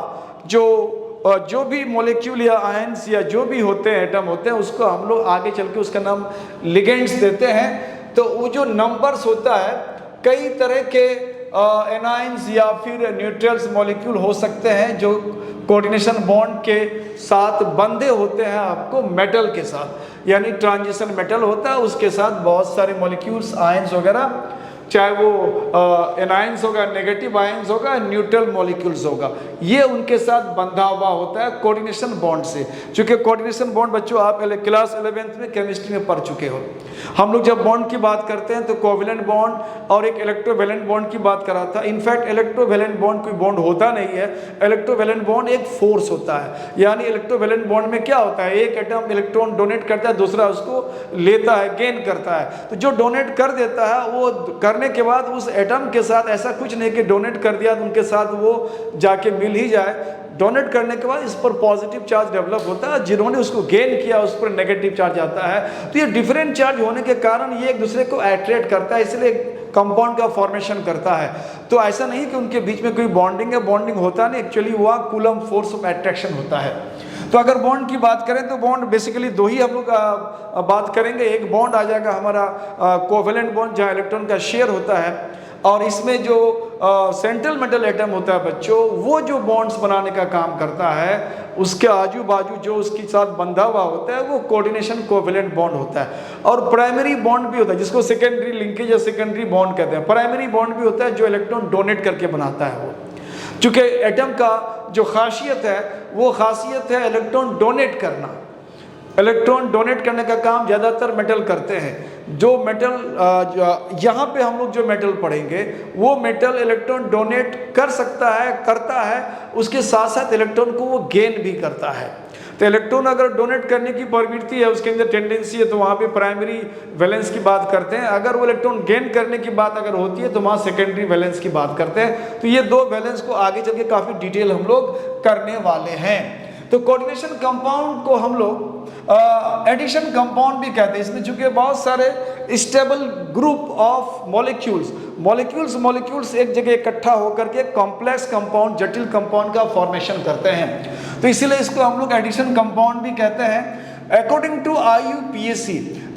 जो भी मॉलिक्यूल या आयंस या जो भी होते हैं, एटम होते हैं, उसको हम लोग आगे चल के उसका नाम लिगेंड्स देते हैं। तो वो जो नंबर्स होता है कई तरह के एनाइंस या फिर न्यूट्रल्स मॉलिक्यूल हो सकते हैं जो कोऑर्डिनेशन बॉन्ड के साथ बंधे होते हैं आपको मेटल के साथ, यानी ट्रांजिशन मेटल होता है उसके साथ बहुत सारे मॉलिक्यूल्स आयंस वगैरह, चाहे वो एनाइंस होगा, नेगेटिव आयंस होगा, न्यूट्रल मॉलिक्यूल्स होगा, ये उनके साथ बंधा हुआ होता है कोऑर्डिनेशन बॉन्ड से। चूंकि कोऑर्डिनेशन बॉन्ड बच्चों आप क्लास 11th में केमिस्ट्री में पढ़ चुके हो। हम लोग जब बॉन्ड की बात करते हैं तो कोवेलेंट बॉन्ड और एक इलेक्ट्रोवेलेंट बॉन्ड की बात करा था। इनफैक्ट इलेक्ट्रोवेलेंट बॉन्ड कोई बॉन्ड होता नहीं है, इलेक्ट्रोवेलेंट बॉन्ड एक फोर्स होता है। यानी इलेक्ट्रोवेलेंट बॉन्ड में क्या होता है, एक एटम इलेक्ट्रॉन डोनेट करता है, दूसरा उसको लेता है, गेन करता है। तो जो डोनेट कर देता है वो करने के बाद उस एटम के साथ ऐसा कुछ नहीं कि डोनेट कर दिया तो उनके साथ वो जाके मिल ही जाए। डोनेट करने के बाद इस पर पॉजिटिव चार्ज डेवलप होता है, जिन्होंने उसको गेन किया उस पर नेगेटिव चार्ज आता है। तो ये डिफरेंट चार्ज होने के कारण ये एक दूसरे को अट्रैक्ट करता है, इसलिए कंपाउंड का फॉर्मेशन करता है। तो ऐसा नहीं कि उनके बीच में कोई बॉन्डिंग है, बॉन्डिंग होता नहीं, एक्चुअली वहाँ कूलम फोर्स ऑफ अट्रैक्शन होता है। तो अगर बॉन्ड की बात करें तो बॉन्ड बेसिकली दो ही हम लोग बात करेंगे। एक बॉन्ड आ जाएगा हमारा कोवेलेंट बॉन्ड जहाँ इलेक्ट्रॉन का शेयर होता है, और इसमें जो सेंट्रल मेटल एटम होता है बच्चों, वो जो बॉन्ड्स बनाने का काम करता है, उसके आजू बाजू जो उसके साथ बंधा हुआ होता है वो कोऑर्डिनेशन कोवेलेंट बॉन्ड होता है। और प्राइमरी बॉन्ड भी होता है जिसको सेकेंडरी लिंकेज या सेकेंडरी बॉन्ड कहते हैं। प्राइमरी बॉन्ड भी होता है जो इलेक्ट्रॉन डोनेट करके बनाता है वो। चूंकि एटम का जो खासियत है वो खासियत है इलेक्ट्रॉन डोनेट करना। इलेक्ट्रॉन डोनेट करने का काम ज़्यादातर मेटल करते हैं। जो मेटल यहाँ पे हम लोग जो मेटल पढ़ेंगे वो मेटल इलेक्ट्रॉन डोनेट कर सकता है, करता है, उसके साथ साथ इलेक्ट्रॉन को वो गेन भी करता है। तो इलेक्ट्रॉन अगर डोनेट करने की प्रवृत्ति है, उसके अंदर टेंडेंसी है, तो वहाँ पे प्राइमरी वैलेंस की बात करते हैं। अगर वो इलेक्ट्रॉन गेन करने की बात अगर होती है तो वहाँ सेकेंडरी वैलेंस की बात करते हैं। तो ये दो वैलेंस को आगे चल के काफ़ी डिटेल हम लोग करने वाले हैं। तो कोऑर्डिनेशन कंपाउंड को हम लोग एडिशन कंपाउंड भी कहते हैं। इसमें चूंकि बहुत सारे स्टेबल ग्रुप ऑफ मॉलिक्यूल्स एक जगह इकट्ठा होकर के कॉम्प्लेक्स कंपाउंड, जटिल कंपाउंड का फॉर्मेशन करते हैं, तो इसीलिए इसको हम लोग एडिशन कंपाउंड भी कहते हैं। According to IUPAC,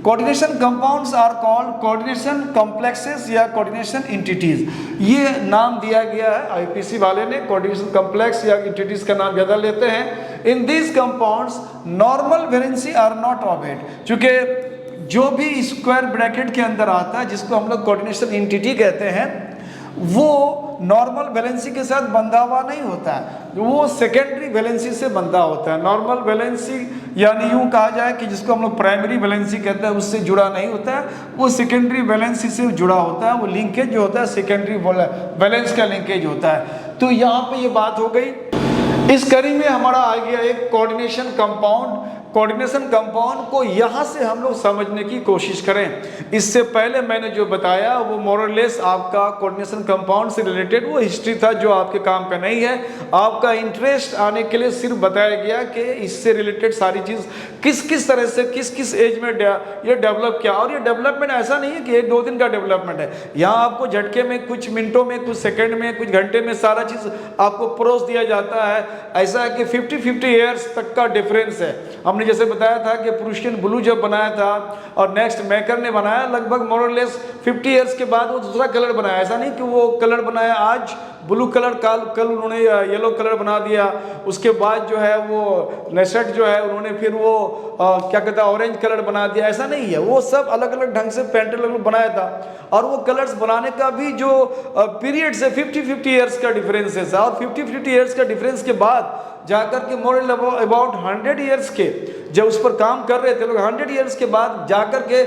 coordination compounds are called coordination complexes या कोऑर्डिनेशन एंटिटीज। ये नाम दिया गया है IUPAC वाले ने, कोऑर्डिनेशन कॉम्प्लेक्स या एंटिटीज का नाम ज़्यादा लेते हैं। In this compounds normal valency are not obeyed, चूँकि जो भी स्क्वायर ब्रैकेट के अंदर आता है जिसको हम लोग कोऑर्डिनेशन एंटिटी कहते हैं, वो नॉर्मल वैलेंसी के साथ बंधा हुआ नहीं होता है, वो सेकेंडरी वैलेंसी से बंधा होता है। नॉर्मल वैलेंसी यानी यूँ कहा जाए कि जिसको हम लोग प्राइमरी वैलेंसी कहते हैं, उससे जुड़ा नहीं होता है, वो सेकेंडरी वैलेंसी से जुड़ा होता है। वो लिंकेज जो होता है सेकेंडरी वैलेंस का लिंकेज होता है। तो यहाँ पे ये बात हो गई। इस कड़ी में हमारा आ गया एक कोऑर्डिनेशन कंपाउंड। कोऑर्डिनेशन कंपाउंड को यहाँ से हम लोग समझने की कोशिश करें। इससे पहले मैंने जो बताया वो मोरलेस आपका कोऑर्डिनेशन कंपाउंड से रिलेटेड वो हिस्ट्री था जो आपके काम का नहीं है। आपका इंटरेस्ट आने के लिए सिर्फ बताया गया कि इससे रिलेटेड सारी चीज़ किस किस तरह से किस किस एज में ये डेवलप किया। और ये डेवलपमेंट ऐसा नहीं है कि 1-2 दिन का डेवलपमेंट है। यहाँ आपको झटके में, कुछ मिनटों में, कुछ सेकेंड में, कुछ घंटे में सारा चीज़ आपको परोस दिया जाता है। ऐसा है कि 50-50 ईयर्स तक का डिफरेंस है। हमने जैसे बताया था कि प्रूशियन ब्लू जब बनाया था और नेक्स्ट मैकर ने बनाया, लगभग मोरलेस 50 ईयर्स के बाद वो दूसरा कलर बनाया। ऐसा नहीं कि वो कलर बनाया आज ब्लू कलर, कल उन्होंने येलो कलर बना दिया, उसके बाद जो है वो नेसेट जो है उन्होंने फिर वो क्या कहता है ऑरेंज कलर बना दिया। ऐसा नहीं है, वो सब अलग अलग ढंग से पेंट अलग बनाया था। और वो कलर्स बनाने का भी जो पीरियड है 50-50 ईयर्स का डिफरेंस है। और 50-50 ईयर्स का डिफरेंस के बाद जाकर के मोरल अबाउट 100 ईयर्स के जब उस पर काम कर रहे थे लोग, 100 ईयर्स के बाद जाकर के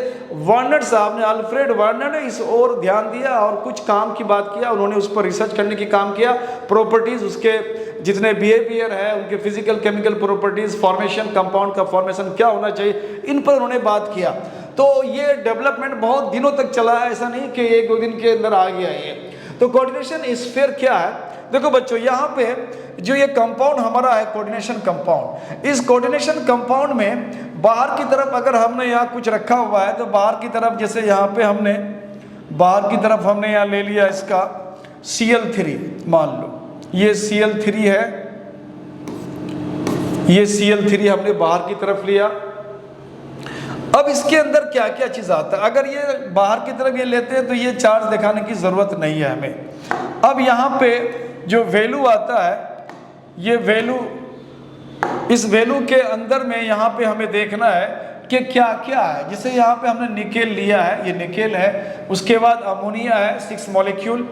वार्नर साहब ने, अल्फ्रेड वार्नर ने इस ओर ध्यान दिया और कुछ काम की बात किया। उन्होंने उस पर रिसर्च करने की काम किया। प्रॉपर्टीज, उसके जितने बिहेवियर है, उनके physical chemical properties, formation, compound का फॉर्मेशन क्या होना चाहिए, इन पर उन्होंने बात किया। तो ये डेवलपमेंट बहुत दिनों तक चला है, ऐसा नहीं कि 1-2 दिन के अंदर आ गया ये। तो कोऑर्डिनेशन स्फीयर क्या है? देखो बच्चों, यहाँ पे जो ये कंपाउंड हमारा है कोऑर्डिनेशन कंपाउंड, इस कोऑर्डिनेशन कंपाउंड में बाहर की तरफ अगर हमने यहाँ कुछ रखा हुआ है तो बाहर की तरफ, जैसे यहाँ पे हमने बाहर की तरफ हमने यहाँ ले लिया इसका Cl3, मान लो ये Cl3 है, ये Cl3 हमने बाहर की तरफ लिया। अब इसके अंदर क्या क्या चीज़ आता है, अगर ये बाहर की तरफ ये लेते हैं तो ये चार्ज दिखाने की ज़रूरत नहीं है हमें। अब यहाँ पे जो वैल्यू आता है, ये वैल्यू, इस वैल्यू के अंदर में यहाँ पे हमें देखना है कि क्या क्या है। जैसे यहाँ पे हमने निकेल लिया है, ये निकेल है, उसके बाद अमोनिया है 6 मॉलिक्यूल,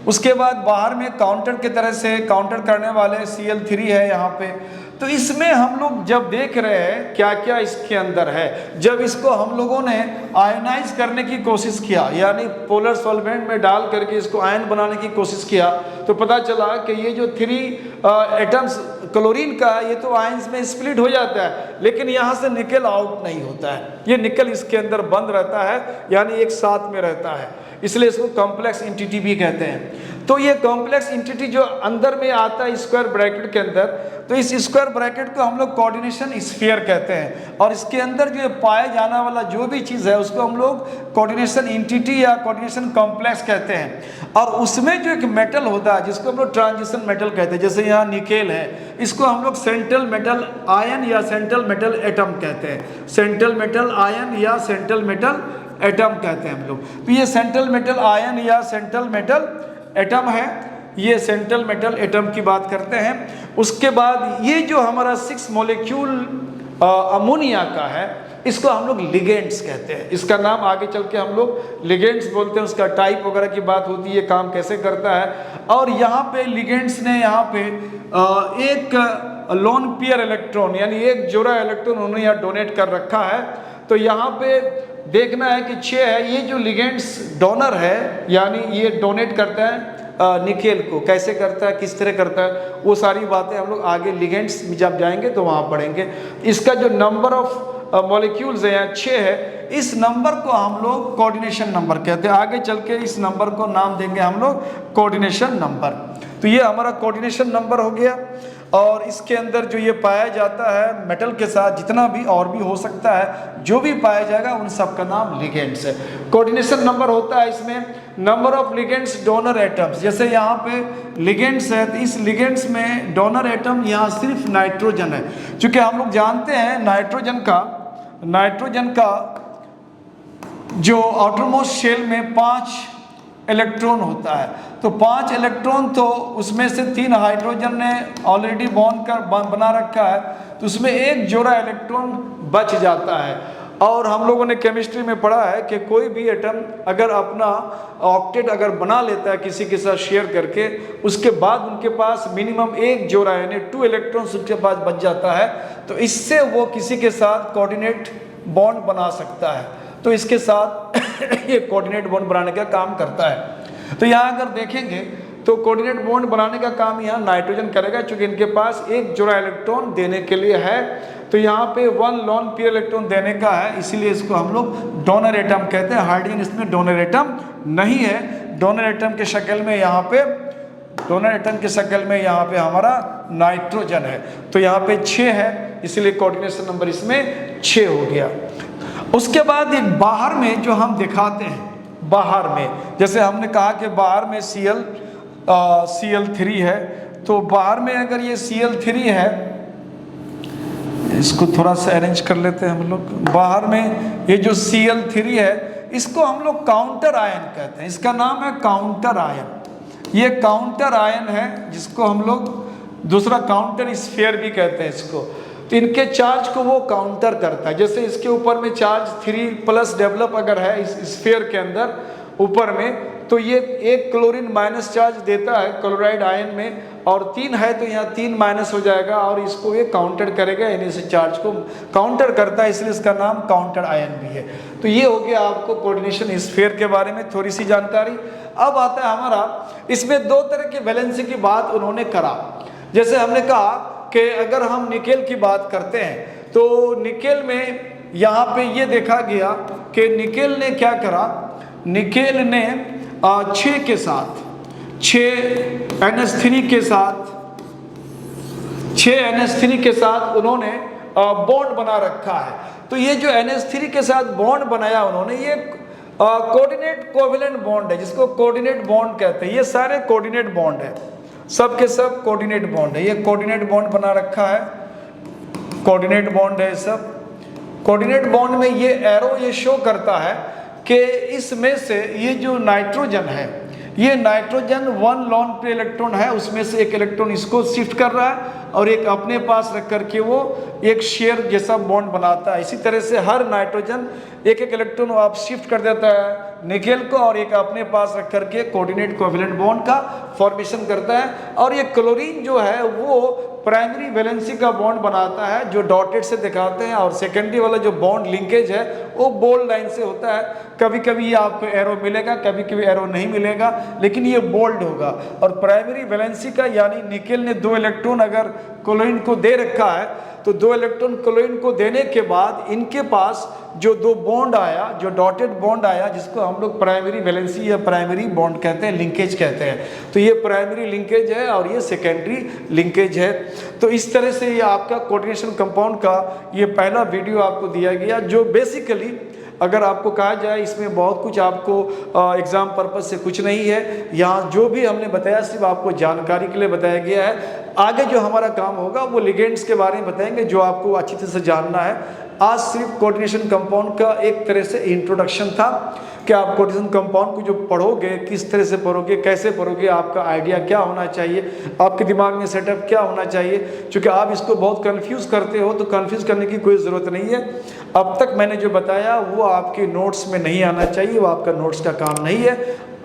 उसके बाद बाहर में काउंटर की तरह से काउंटर करने वाले Cl3 है यहाँ पे। तो इसमें हम लोग जब देख रहे हैं क्या क्या इसके अंदर है, जब इसको हम लोगों ने आयनाइज करने की कोशिश किया, यानी पोलर सॉल्वेंट में डाल करके इसको आयन बनाने की कोशिश किया, तो पता चला कि ये जो 3 एटम्स क्लोरीन का है, ये तो आयंस में स्प्लिट हो जाता है, लेकिन यहाँ से निकल आउट नहीं होता है, ये निकल इसके अंदर बंद रहता है, यानी एक साथ में रहता है, इसलिए इसको कॉम्प्लेक्स एंटिटी भी कहते हैं। तो ये कॉम्प्लेक्स एंटिटी जो अंदर में आता है स्क्वायर ब्रैकेट के अंदर, तो इस स्क्वायर ब्रैकेट को हम लोग कोऑर्डिनेशन स्फीयर कहते हैं, और इसके अंदर जो पाए जाने वाला जो भी चीज़ है उसको हम लोग कोऑर्डिनेशन एंटिटी या कोऑर्डिनेशन कॉम्प्लेक्स कहते हैं। और उसमें जो एक मेटल होता है जिसको हम लोग ट्रांजिशन मेटल कहते हैं, जैसे यहाँ निकेल है, इसको हम लोग सेंट्रल मेटल आयन या सेंट्रल मेटल एटम कहते हैं, सेंट्रल मेटल आयन या सेंट्रल मेटल एटम कहते हैं हम लोग। तो ये सेंट्रल मेटल आयन या सेंट्रल मेटल एटम है, ये सेंट्रल मेटल एटम की बात करते हैं। उसके बाद ये जो हमारा 6 मॉलिक्यूल अमोनिया का है, इसको हम लोग लिगेंड्स कहते हैं, इसका नाम आगे चल के हम लोग लिगेंड्स बोलते हैं, उसका टाइप वगैरह की बात होती है, काम कैसे करता है। और यहाँ पे लिगेंड्स ने यहाँ पे एक लोन पेयर इलेक्ट्रॉन, यानी एक जोड़ा इलेक्ट्रॉन उन्होंने यहाँ डोनेट कर रखा है। तो यहाँ पे देखना है कि 6 है, ये जो लिगेंड्स डोनर है, यानी ये डोनेट करता है निकेल को, कैसे करता है, किस तरह करता है, वो सारी बातें हम लोग आगे लिगेंड्स में जब जाएंगे तो वहाँ पढ़ेंगे। इसका जो नंबर ऑफ मॉलिक्यूल्स है यहाँ 6 है, इस नंबर को हम लोग कोऑर्डिनेशन नंबर कहते हैं। आगे चल के इस नंबर को नाम देंगे हम लोग कोऑर्डिनेशन नंबर। तो ये हमारा कोऑर्डिनेशन नंबर हो गया। और इसके अंदर जो ये पाया जाता है मेटल के साथ, जितना भी और भी हो सकता है, जो भी पाया जाएगा उन सब का नाम लिगेंड्स है। कोऑर्डिनेशन नंबर होता है इसमें number of ligands donor atoms. जैसे यहाँ पे लिगेंड्स है, तो इस लिगेंड्स में डोनर एटम यहाँ सिर्फ नाइट्रोजन है, क्योंकि हम लोग जानते हैं नाइट्रोजन का जो आउटरमोस्ट शेल में 5 इलेक्ट्रॉन होता है, तो 5 इलेक्ट्रॉन, तो उसमें से 3 हाइड्रोजन ने ऑलरेडी बॉन्ड कर बना रखा है, तो उसमें एक जोड़ा इलेक्ट्रॉन बच जाता है। और हम लोगों ने केमिस्ट्री में पढ़ा है कि कोई भी एटम अगर अपना ऑक्टेट अगर बना लेता है किसी के साथ शेयर करके, उसके बाद उनके पास मिनिमम एक जोड़ा यानी 2 इलेक्ट्रॉन्स उसके पास बच जाता है, तो इससे वो किसी के साथ कोऑर्डिनेट बॉन्ड बना सकता है। तो इसके साथ ये कोऑर्डिनेट बॉन्ड बनाने का काम करता है। तो यहाँ अगर देखेंगे तो कोऑर्डिनेट बॉन्ड बनाने का काम यहाँ नाइट्रोजन करेगा, क्योंकि इनके पास एक जोड़ा इलेक्ट्रॉन देने के लिए है। तो यहाँ पे 1 लोन पेयर इलेक्ट्रॉन देने का है, इसीलिए इसको हम लोग डोनर एटम कहते हैं। हाइड्रोजन इसमें डोनर एटम नहीं है, डोनर एटम के शक्ल में यहाँ पे हमारा नाइट्रोजन है। तो यहाँ पे 6 है, इसलिए कोऑर्डिनेशन नंबर इसमें 6 हो गया। उसके बाद एक बाहर में जो हम दिखाते हैं, बाहर में जैसे हमने कहा कि बाहर में Cl3 है, तो बाहर में अगर ये Cl3 है, इसको थोड़ा सा अरेंज कर लेते हैं हम लोग। बाहर में ये जो Cl3 है, इसको हम लोग काउंटर आयन कहते हैं, इसका नाम है काउंटर आयन। ये काउंटर आयन है जिसको हम लोग दूसरा काउंटर स्फीयर भी कहते हैं इसको। तो इनके चार्ज को वो काउंटर करता है। जैसे इसके ऊपर में चार्ज 3+ डेवलप अगर है इस स्फीयर के अंदर ऊपर में, तो ये एक क्लोरीन माइनस चार्ज देता है क्लोराइड आयन में, और 3 है तो यहाँ 3 माइनस हो जाएगा, और इसको ये काउंटर करेगा, यानी इस चार्ज को काउंटर करता है, इसलिए इसका नाम काउंटर आयन भी है। तो ये हो गया आपको कोऑर्डिनेशन स्फीयर के बारे में थोड़ी सी जानकारी। अब आता है हमारा, इसमें 2 तरह की वैलेंसी की बात उन्होंने करा। जैसे हमने कहा कि अगर हम निकेल की बात करते हैं, तो निकेल में यहाँ पे ये देखा गया कि निकेल ने क्या करा, निकेल ने 6 के साथ 6 NH3 के साथ उन्होंने बॉन्ड बना रखा है। तो ये जो NH3 के साथ बॉन्ड बनाया उन्होंने, ये कोऑर्डिनेट कोवेलेंट बॉन्ड है, जिसको कोऑर्डिनेट बॉन्ड कहते हैं। ये सारे कोऑर्डिनेट बॉन्ड है, सब के सब कोऑर्डिनेट बॉन्ड है। ये कोऑर्डिनेट बॉन्ड बना रखा है, कोऑर्डिनेट बॉन्ड है सब। कोऑर्डिनेट बॉन्ड में ये एरो ये शो करता है कि इसमें से ये जो नाइट्रोजन है, ये नाइट्रोजन 1 लोन पेयर इलेक्ट्रॉन है, उसमें से एक इलेक्ट्रॉन इसको शिफ्ट कर रहा है और एक अपने पास रख करके वो एक शेयर जैसा बॉन्ड बनाता है। इसी तरह से हर नाइट्रोजन एक एक इलेक्ट्रॉन आप शिफ्ट कर देता है निकेल को और एक अपने पास रख करके कोऑर्डिनेट कोवैलेंट बॉन्ड का फॉर्मेशन करता है। और ये क्लोरीन जो है वो प्राइमरी वैलेंसी का बॉन्ड बनाता है जो डॉटेड से दिखाते हैं, और सेकेंडरी वाला जो बॉन्ड लिंकेज है वो बोल्ड लाइन से होता है। कभी कभी ये आपको एरो मिलेगा, कभी कभी एरो नहीं मिलेगा, लेकिन ये बोल्ड होगा। और प्राइमरी वैलेंसी का यानी निकेल ने 2 इलेक्ट्रॉन अगर क्लोरीन को दे रखा है तो 2 इलेक्ट्रॉन क्लोरीन को देने के बाद इनके पास जो 2 बॉन्ड आया, जो डॉटेड बॉन्ड आया, जिसको हम लोग प्राइमरी वैलेंसी या प्राइमरी बॉन्ड कहते हैं, लिंकेज कहते हैं। तो ये प्राइमरी लिंकेज है और ये सेकेंडरी लिंकेज है। तो इस तरह से ये आपका कोऑर्डिनेशन कंपाउंड का ये पहला वीडियो आपको दिया गया, जो बेसिकली अगर आपको कहा जाए इसमें बहुत कुछ आपको एग्ज़ाम पर्पज़ से कुछ नहीं है। यहाँ जो भी हमने बताया सिर्फ आपको जानकारी के लिए बताया गया है। आगे जो हमारा काम होगा वो लिगेंड्स के बारे में बताएंगे जो आपको अच्छी तरह से जानना है। आज सिर्फ कोऑर्डिनेशन कंपाउंड का एक तरह से इंट्रोडक्शन था कि आप कोऑर्डिनेशन कंपाउंड को जो पढ़ोगे किस तरह से पढ़ोगे, कैसे पढ़ोगे, आपका आइडिया क्या होना चाहिए, आपके दिमाग में सेटअप क्या होना चाहिए। क्योंकि आप इसको बहुत कंफ्यूज करते हो, तो कंफ्यूज करने की कोई ज़रूरत नहीं है। अब तक मैंने जो बताया वो आपके नोट्स में नहीं आना चाहिए, वो आपका नोट्स का काम नहीं है।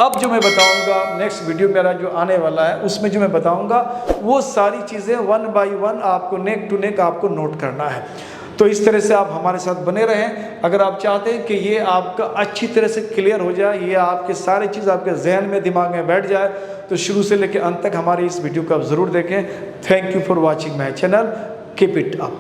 अब जो मैं बताऊंगा नेक्स्ट वीडियो मेरा जो आने वाला है उसमें जो मैं बताऊंगा वो सारी चीज़ें 1 बाय 1 आपको नेक टू नेक आपको नोट करना है। तो इस तरह से आप हमारे साथ बने रहें। अगर आप चाहते हैं कि ये आपका अच्छी तरह से क्लियर हो जाए, ये आपके सारी चीज़ आपके जहन में दिमाग में बैठ जाए, तो शुरू से लेकर अंत तक हमारे इस वीडियो को आप ज़रूर देखें। Thank you for watching my channel, keep it up.